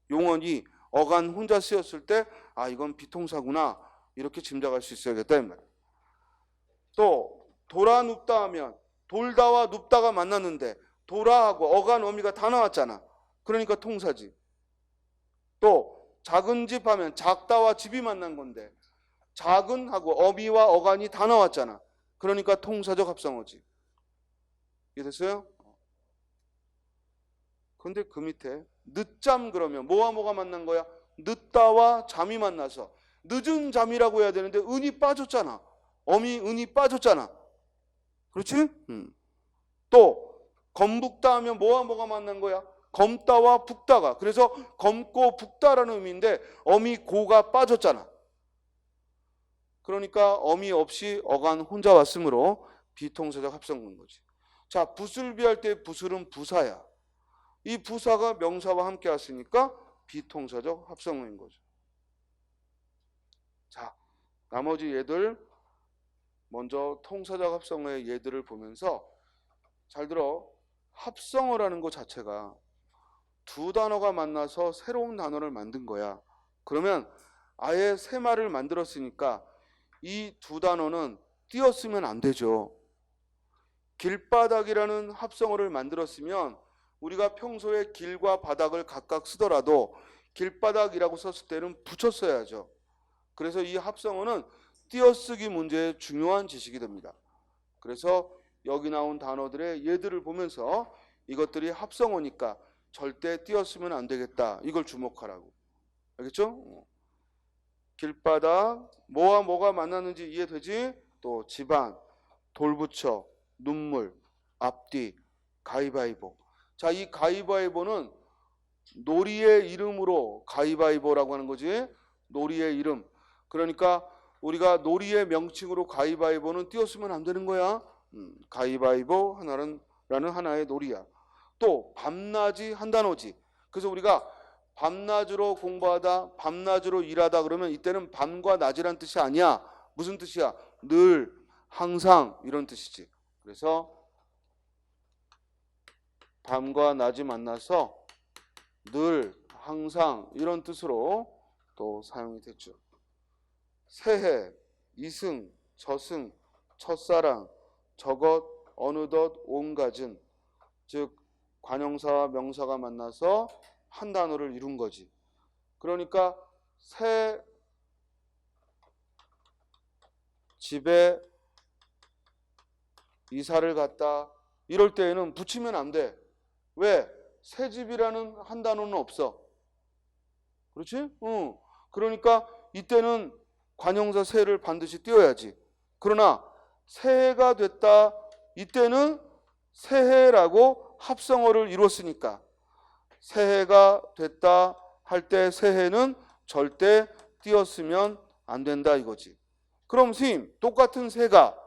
용언이 어간 혼자 쓰였을 때 아 이건 비통사구나 이렇게 짐작할 수 있어야겠다 이 말이야. 또 돌아 눕다 하면 돌다와 눕다가 만났는데 돌아하고 어간 어미가 다 나왔잖아. 그러니까 통사지. 또 작은 집 하면 작다와 집이 만난 건데 작은 하고 어미와 어간이 다 나왔잖아. 그러니까 통사적 합성어지. 이해됐어요? 근데 그 밑에 늦잠 그러면 뭐와 뭐가 만난 거야? 늦다와 잠이 만나서 늦은 잠이라고 해야 되는데 은이 빠졌잖아. 어미 은이 빠졌잖아. 그렇지? 또 검북다 하면 뭐와 뭐가 만난 거야? 검다와 북다가. 그래서 검고 북다라는 의미인데 어미 고가 빠졌잖아. 그러니까 어미 없이 어간 혼자 왔으므로 비통사적 합성어인 거지. 자, 붓을 비할 때 붓을은 부사야. 이 부사가 명사와 함께 왔으니까 비통사적 합성어인 거죠. 자, 나머지 얘들 먼저 통사적 합성어의 예들을 보면서 잘 들어. 합성어라는 것 자체가 두 단어가 만나서 새로운 단어를 만든 거야. 그러면 아예 새 말을 만들었으니까 이 두 단어는 띄었으면 안 되죠. 길바닥이라는 합성어를 만들었으면 우리가 평소에 길과 바닥을 각각 쓰더라도 길바닥이라고 썼을 때는 붙였어야죠. 그래서 이 합성어는 띄어쓰기 문제의 중요한 지식이 됩니다. 그래서 여기 나온 단어들의 예들을 보면서 이것들이 합성어니까 절대 띄었으면 안 되겠다. 이걸 주목하라고. 알겠죠? 길바닥, 뭐와 뭐가 만났는지 이해되지? 또 집안, 돌부처, 눈물, 앞뒤, 가위바위보. 자, 이 가위바위보는 놀이의 이름으로 가위바위보라고 하는 거지. 놀이의 이름. 그러니까 우리가 놀이의 명칭으로 가위바위보는 띄었으면 안 되는 거야. 가위바위보 라는 하나의 놀이야. 또 밤낮이 한 단어지. 그래서 우리가 밤낮으로 공부하다, 밤낮으로 일하다 그러면 이때는 밤과 낮이란 뜻이 아니야. 무슨 뜻이야? 늘, 항상 이런 뜻이지. 그래서 밤과 낮이 만나서 늘, 항상 이런 뜻으로 또 사용이 됐죠. 새해, 이승, 저승, 첫사랑, 저것, 어느덧, 온갖은, 즉 관형사와 명사가 만나서 한 단어를 이룬 거지. 그러니까 새 집에 이사를 갔다 이럴 때에는 붙이면 안 돼. 왜? 새 집이라는 한 단어는 없어. 그렇지? 그러니까 이때는 관형사 새를 반드시 띄워야지. 그러나 새해가 됐다 이때는 새해라고 합성어를 이뤘으니까 새해가 됐다 할 때 새해는 절대 띄었으면 안 된다 이거지. 그럼 선생님 똑같은 새가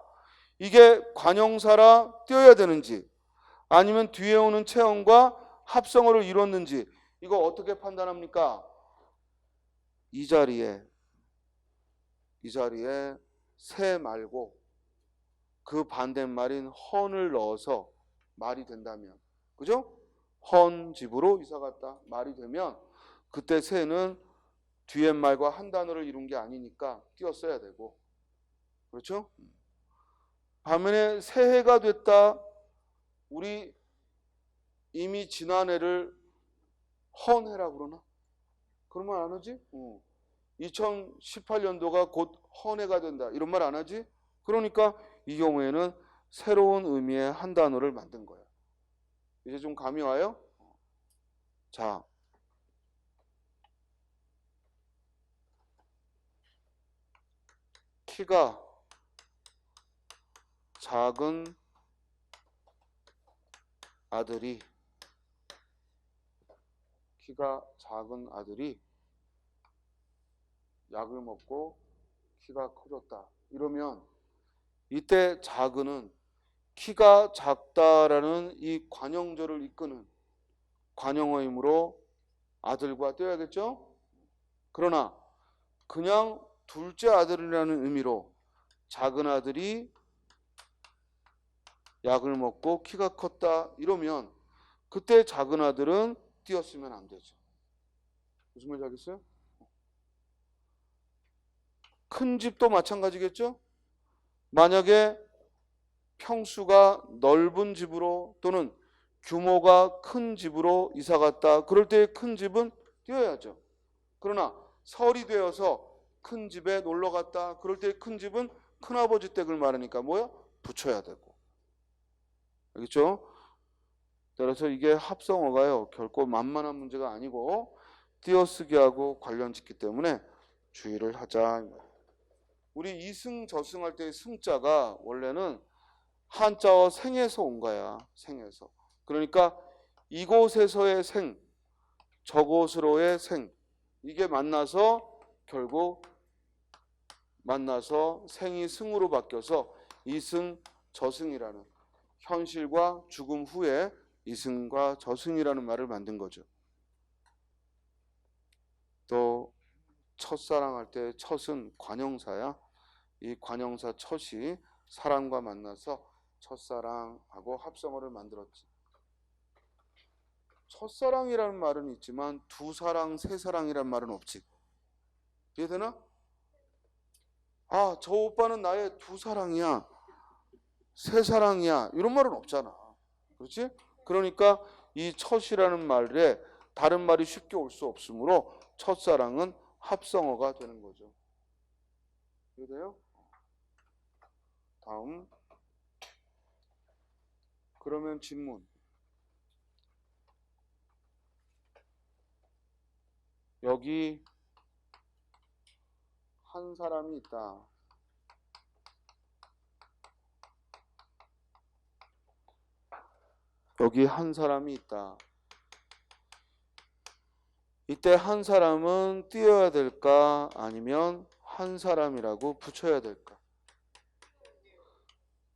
이게 관형사라 띄어야 되는지 아니면 뒤에 오는 체언과 합성어를 이뤘는지 이거 어떻게 판단합니까? 이 자리에 새 말고 그 반대말인 헌을 넣어서 말이 된다면, 그죠? 헌 집으로 이사 갔다 말이 되면 그때 새는 뒤에 말과 한 단어를 이룬 게 아니니까 띄었어야 되고, 그렇죠? 반면에 새해가 됐다 우리 이미 지난해를 헌해라고 그러나? 그런 말 안 하지? 2018년도가 곧 헌해가 된다 이런 말 안 하지? 그러니까 이 경우에는 새로운 의미의 한 단어를 만든 거야. 이제 좀 감이 와요? 자, 키가 작은 아들이 약을 먹고 키가 커졌다. 이러면 이때 작은은 키가 작다라는 이 관형절을 이끄는 관형어이므로 아들과 떼어야겠죠? 그러나 그냥 둘째 아들이라는 의미로 작은 아들이 약을 먹고 키가 컸다 이러면 그때 작은 아들은 띄었으면 안 되죠. 무슨 말인지 알겠어요? 큰 집도 마찬가지겠죠? 만약에 평수가 넓은 집으로 또는 규모가 큰 집으로 이사 갔다 그럴 때 큰 집은 띄어야죠. 그러나 설이 되어서 큰 집에 놀러 갔다 그럴 때 큰 집은 큰아버지 댁을 말하니까 뭐야? 붙여야 되고. 알겠죠? 따라서 이게 합성어가요 결코 만만한 문제가 아니고 띄어쓰기하고 관련 짓기 때문에 주의를 하자. 우리 이승 저승 할 때 승자가 원래는 한자어 생에서 온 거야. 생에서. 그러니까 이곳에서의 생, 저곳으로의 생 이게 만나서 결국 생이 승으로 바뀌어서 이승 저승이라는 현실과 죽음 후에 이승과 저승이라는 말을 만든 거죠. 또 첫사랑할 때 첫은 관형사야. 이 관형사 첫이 사랑과 만나서 첫사랑하고 합성어를 만들었지. 첫사랑이라는 말은 있지만 두사랑, 세사랑이란 말은 없지. 이해되나? 아, 저 오빠는 나의 두사랑이야. 세사랑이야. 이런 말은 없잖아. 그렇지? 그러니까 이 첫이라는 말에 다른 말이 쉽게 올 수 없으므로 첫사랑은 합성어가 되는 거죠. 이해돼요? 다음. 그러면 질문. 여기 한 사람이 있다. 여기 한 사람이 있다. 이때 한 사람은 띄어야 될까? 아니면 한 사람이라고 붙여야 될까?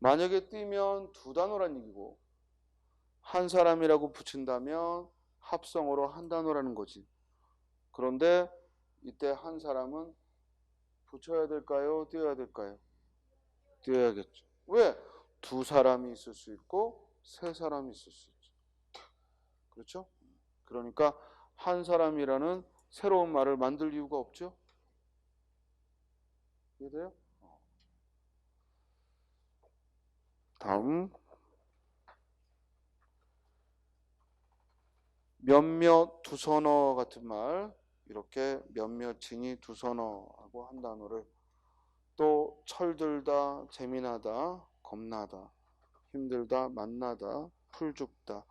만약에 띄면 두 단어란 얘기고 한 사람이라고 붙인다면 합성어로 한 단어라는 거지. 그런데 이때 한 사람은 붙여야 될까요? 띄어야 될까요? 띄어야겠죠. 왜? 두 사람이 있을 수 있고 세 사람이 있을 수 있죠. 그렇죠? 그러니까 한 사람이라는 새로운 말을 만들 이유가 없죠. 이해돼요? 다음 몇몇 두선어 같은 말 이렇게 몇몇이니 두선어하고 한 단어를 또 철들다, 재미나다, 겁나다, 힘들다, 만나다, 풀죽다,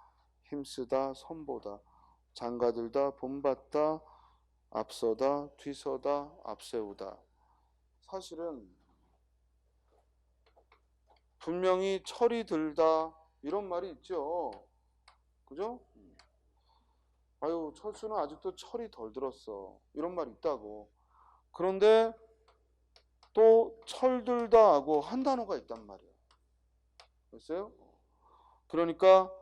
힘쓰다, 선보다, 장가들다, 본받다, 앞서다, 뒤서다, 앞세우다. 사실은 분명히 철이 들다 이런 말이 있죠. 그죠? 아유, 철수는 아직도 철이 덜 들었어. 이런 말이 있다고. 그런데 또 철들다 하고 한 단어가 있단 말이에요. 됐어요? 그러니까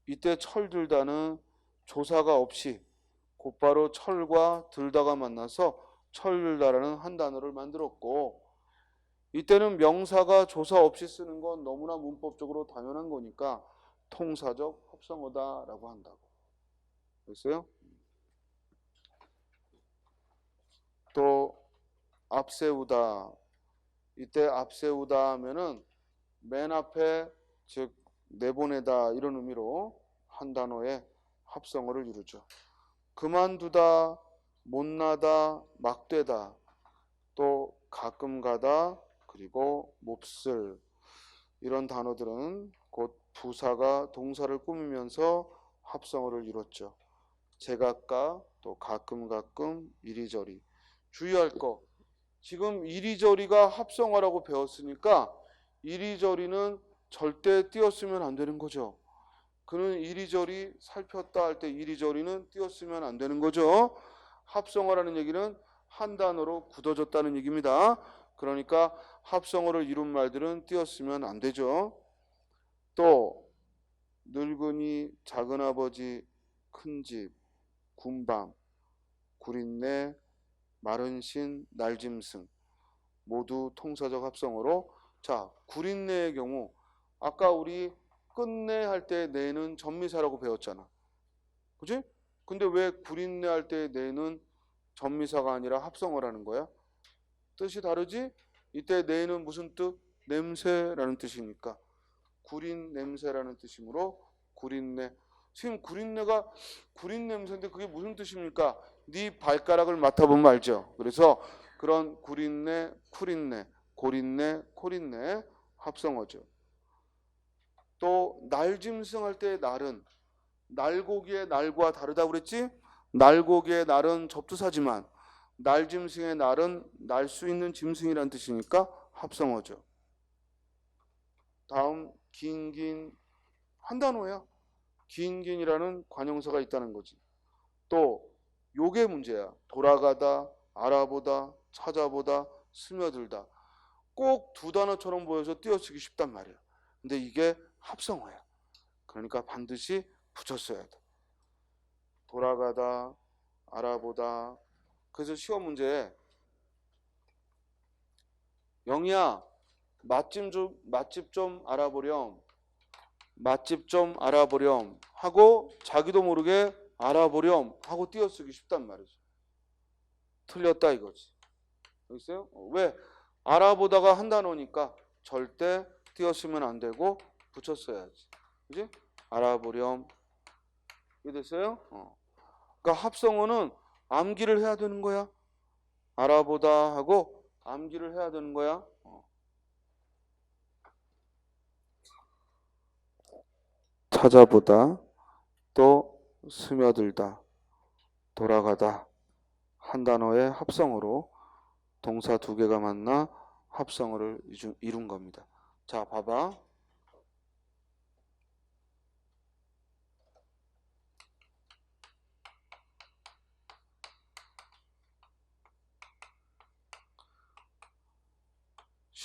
이때 철들다는 조사가 없이 곧바로 철과 들다가 만나서 철들다라는 한 단어를 만들었고, 이때는 명사가 조사 없이 쓰는 건 너무나 문법적으로 당연한 거니까 통사적 합성어다라고 한다고. 됐어요? 또 앞세우다. 이때 앞세우다 하면은 맨 앞에 즉 내보내다 이런 의미로 한 단어의 합성어를 이루죠. 그만두다, 못나다, 막되다, 또 가끔 가다, 그리고 몹쓸 이런 단어들은 곧 부사가 동사를 꾸미면서 합성어를 이뤘죠. 제각각 또 가끔 가끔 이리저리. 주의할 거 지금 이리저리가 합성어라고 배웠으니까 이리저리는 절대 띄었으면 안 되는 거죠. 그는 이리저리 살폈다 할 때 이리저리는 띄었으면 안 되는 거죠. 합성어라는 얘기는 한 단어로 굳어졌다는 얘기입니다. 그러니까 합성어를 이룬 말들은 띄었으면 안 되죠. 또 늙은이, 작은아버지, 큰집, 군밤, 구린내, 마른신, 날짐승 모두 통사적 합성어로. 자, 구린내의 경우 아까 우리 끝내 할 때 내는 전미사라고 배웠잖아. 그지? 근데 왜 구린내 할 때 내는 전미사가 아니라 합성어라는 거야? 뜻이 다르지? 이때 내는 무슨 뜻? 냄새라는 뜻이니까 구린 냄새라는 뜻이므로 구린내. 지금 구린내가 구린 냄새인데 그게 무슨 뜻입니까? 네 발가락을 맡아보면 알죠. 그래서 그런 구린내, 쿠린내, 고린내, 코린내 합성어죠. 또 날짐승 할 때 날은 날고기의 날과 다르다고 그랬지? 날고기의 날은 접두사지만 날짐승의 날은 날 수 있는 짐승이란 뜻이니까 합성어죠. 다음 긴긴 한 단어야. 긴긴이라는 관형사가 있다는 거지. 또 요게 문제야. 돌아가다, 알아보다, 찾아보다, 스며들다. 꼭 두 단어처럼 보여서 띄어쓰기 쉽단 말이야. 근데 이게 합성어야. 그러니까 반드시 붙였어야 돼. 돌아가다, 알아보다. 그래서 시험 문제에 영희야 맛집 좀 알아보렴. 맛집 좀 알아보렴 하고 자기도 모르게 알아보렴 하고 띄어쓰기 쉽단 말이죠. 틀렸다 이거지. 여기 있어요? 왜? 알아보다가 한 단어니까 절대 띄었으면 안 되고 붙였어야지. 그지? 알아보렴. 이해됐어요? 그러니까 합성어는 암기를 해야 되는 거야. 알아보다 하고 암기를 해야 되는 거야. 찾아보다, 또 스며들다, 돌아가다 한 단어의 합성어로 동사 두 개가 만나 합성어를 이룬 겁니다. 자, 봐봐.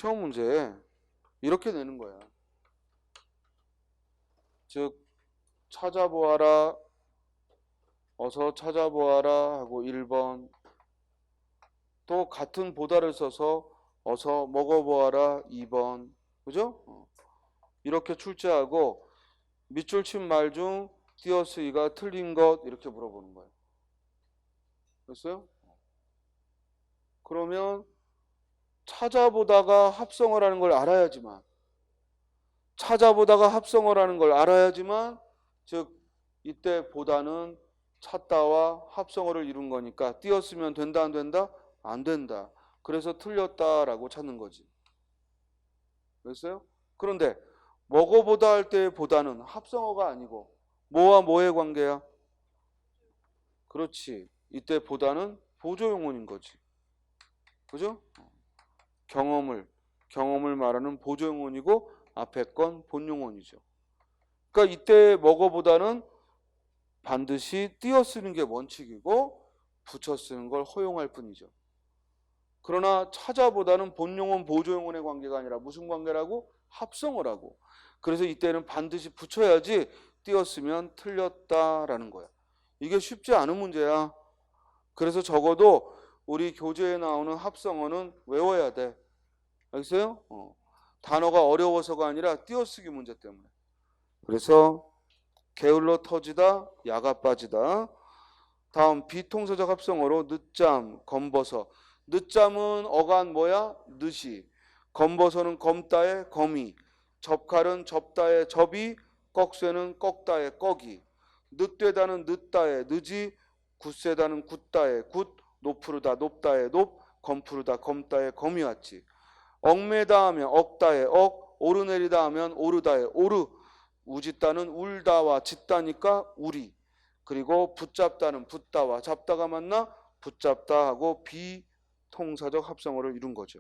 시험 문제에 이렇게 내는 거야. 즉 찾아보아라, 어서 찾아보아라 하고 1번, 또 같은 보다를 써서 어서 먹어보아라 2번. 그죠? 이렇게 출제하고 밑줄 친 말 중 띄어쓰기가 틀린 것 이렇게 물어보는 거예요. 됐어요? 그러면 찾아보다가 합성어를 하는 걸 알아야지만, 찾아보다가 합성어를 하는 걸 알아야지만, 즉 이때 보다는 찾다와 합성어를 이룬 거니까 띄었으면 된다 안 된다? 안 된다. 그래서 틀렸다라고 찾는 거지. 됐어요? 그런데 먹어보다 할 때 보다는 합성어가 아니고 뭐와 뭐의 관계야? 그렇지. 이때 보다는 보조용어인 거지. 그죠? 경험을 말하는 보조용어이고 앞에 건 본용어이죠. 그러니까 이때 먹어보다는 반드시 띄어 쓰는 게 원칙이고 붙여 쓰는 걸 허용할 뿐이죠. 그러나 찾아보다는 본용어는 보조용어의 관계가 아니라 무슨 관계라고? 합성어라고. 그래서 이때는 반드시 붙여야지 띄어 쓰면 틀렸다라는 거야. 이게 쉽지 않은 문제야. 그래서 적어도 우리 교재에 나오는 합성어는 외워야 돼. 알겠어요? 단어가 어려워서가 아니라 띄어쓰기 문제 때문에. 그래서 게을러 터지다, 야가 빠지다. 다음 비통사적 합성어로 늦잠, 검버서. 늦잠은 어간 뭐야? 늦이. 검버서는 검다의 검이. 접칼은 접다의 접이. 꺽쇠는 꺾다의 꺽이. 늦되다는 늦다의 늦이. 굳세다는 굳다의 굳. 높으르다 높다의 높. 검푸르다 검다의 검이 왔지. 얽매다 하면 억다의 억. 오르내리다 하면 오르다의 오르. 우짓다는 울다와 짓다니까 우리. 그리고 붙잡다는 붙다와 잡다가 만나 붙잡다 하고 비통사적 합성어를 이룬 거죠.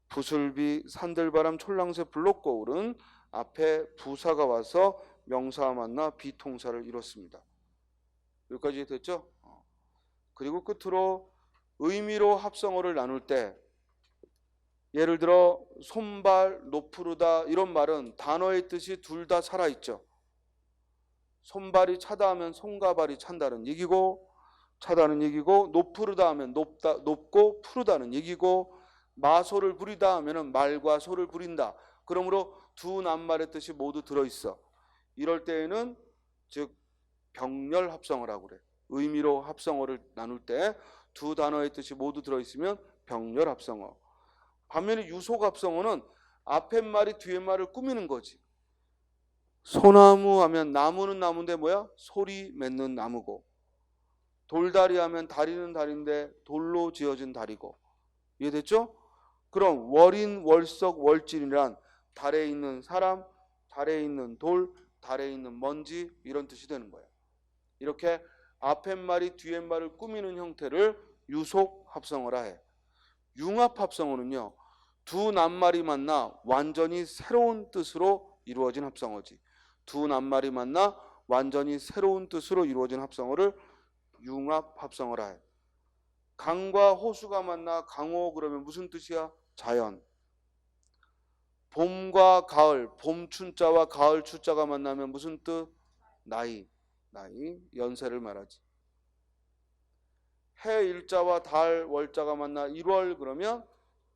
부슬비, 산들바람, 촐랑새, 불록거울은 앞에 부사가 와서 명사와 만나 비통사를 이뤘습니다. 여기까지 됐죠? 그리고 끝으로 의미로 합성어를 나눌 때 예를 들어 손발, 노푸르다 이런 말은 단어의 뜻이 둘 다 살아있죠. 손발이 차다 하면 손과 발이 찬다는 얘기고 차다는 얘기고 노푸르다 하면 높다, 높고 푸르다는 얘기고 마소를 부리다 하면 말과 소를 부린다. 그러므로 두 낱말의 뜻이 모두 들어있어. 이럴 때에는 즉 병렬 합성어라고 그래. 의미로 합성어를 나눌 때 두 단어의 뜻이 모두 들어있으면 병렬 합성어. 반면에 유속 합성어는 앞에 말이 뒤에 말을 꾸미는 거지. 소나무 하면 나무는 나무인데 뭐야? 소리 맺는 나무고. 돌다리 하면 다리는 다리인데 돌로 지어진 다리고. 이해됐죠? 그럼 월인, 월석, 월진이란 달에 있는 사람, 달에 있는 돌, 달에 있는 먼지 이런 뜻이 되는 거야. 이렇게 앞에 말이 뒤에 말을 꾸미는 형태를 유속 합성어라 해. 융합 합성어는요. 두 낱말이 만나 완전히 새로운 뜻으로 이루어진 합성어지. 두 낱말이 만나 완전히 새로운 뜻으로 이루어진 합성어를 융합 합성어라 해. 강과 호수가 만나 강호 그러면 무슨 뜻이야? 자연. 봄과 가을, 봄 춘자와 가을 추자가 만나면 무슨 뜻? 나이. 나이, 연세를 말하지. 해 일자와 달 월자가 만나 1월 그러면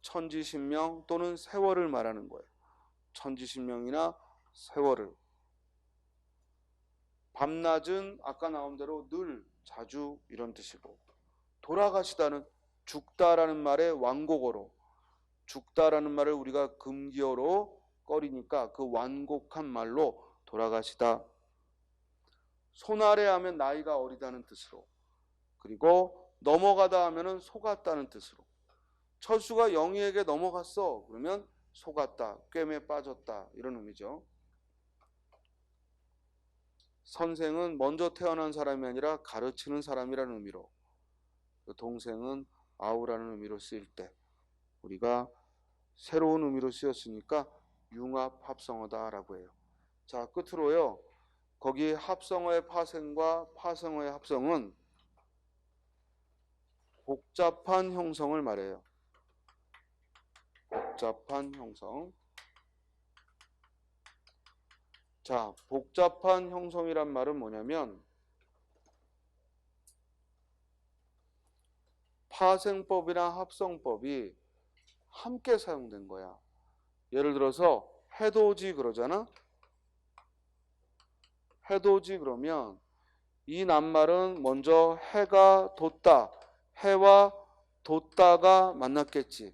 천지신명 또는 세월을 말하는 거예요. 천지신명이나 세월을. 밤낮은 아까 나온 대로 늘, 자주 이런 뜻이고 돌아가시다는 죽다라는 말의 완곡어로 죽다라는 말을 우리가 금기어로 꺼리니까 그 완곡한 말로 돌아가시다. 소나래 하면 나이가 어리다는 뜻으로 그리고 넘어가다 하면은 속았다는 뜻으로 철수가 영희에게 넘어갔어 그러면 속았다, 꿰매 빠졌다 이런 의미죠. 선생은 먼저 태어난 사람이 아니라 가르치는 사람이라는 의미로 동생은 아우라는 의미로 쓰일 때 우리가 새로운 의미로 쓰였으니까 융합 합성어다라고 해요. 자 끝으로요. 거기 합성어의 파생과 파생어의 합성은 복잡한 형성을 말해요. 복잡한 형성. 자, 복잡한 형성이란 말은 뭐냐면 파생법이나 합성법이 함께 사용된 거야. 예를 들어서 해돋이 그러잖아. 해돋이 그러면 이 낱말은 먼저 해가 돋다. 해와 돋다가 만났겠지.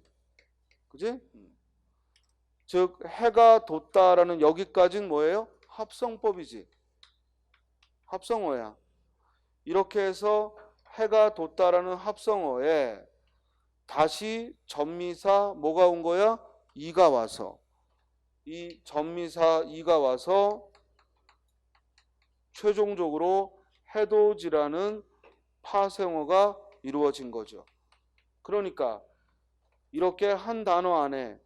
그지? 즉 해가 돋다라는 여기까지는 뭐예요? 합성법이지. 합성어야. 이렇게 해서 해가 돋다라는 합성어에 다시 전미사 뭐가 온 거야? 이가 와서. 이 전미사 이가 와서 최종적으로 해돋이라는 파생어가 이루어진 거죠. 그러니까 이렇게 한 단어 안에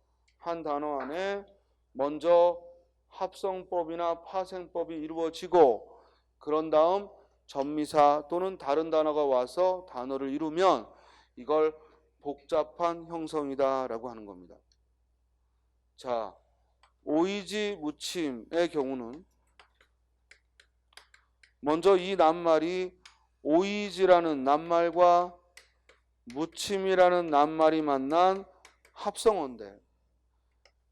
먼저 합성법이나 파생법이 이루어지고 그런 다음 전미사 또는 다른 단어가 와서 단어를 이루면 이걸 복잡한 형성이다 라고 하는 겁니다. 자, 오이지 무침의 경우는 먼저 이 낱말이 오이지라는 낱말과 무침이라는 낱말이 만난 합성어인데,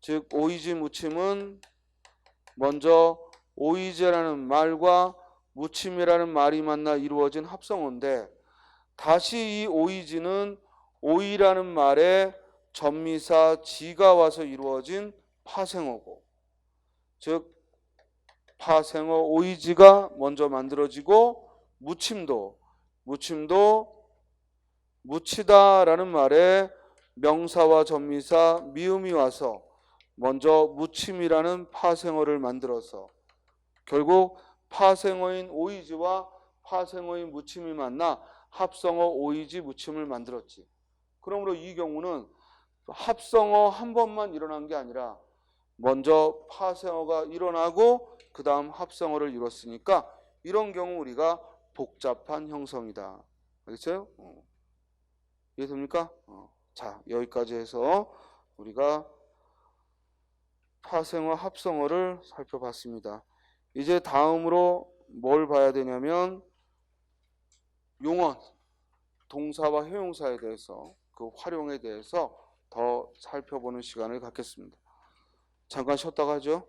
즉 오이지 무침은 먼저 오이지라는 말과 무침이라는 말이 만나 이루어진 합성어인데, 다시 이 오이지는 오이라는 말에 전미사 지가 와서 이루어진 파생어고, 즉 파생어 오이지가 먼저 만들어지고 무침도 무치다라는 말에 명사와 전미사 미음이 와서 먼저 무침이라는 파생어를 만들어서 결국 파생어인 오이지와 파생어인 무침이 만나 합성어 오이지 무침을 만들었지. 그러므로 이 경우는 합성어 한 번만 일어난 게 아니라 먼저 파생어가 일어나고 그 다음 합성어를 이뤘으니까 이런 경우 우리가 복잡한 형성이다. 알겠어요? 이해됩니까? 자, 여기까지 해서 우리가 파생어, 합성어를 살펴봤습니다. 이제 다음으로 뭘 봐야 되냐면 용언, 동사와 형용사에 대해서 그 활용에 대해서 더 살펴보는 시간을 갖겠습니다. 잠깐 쉬었다가 하죠.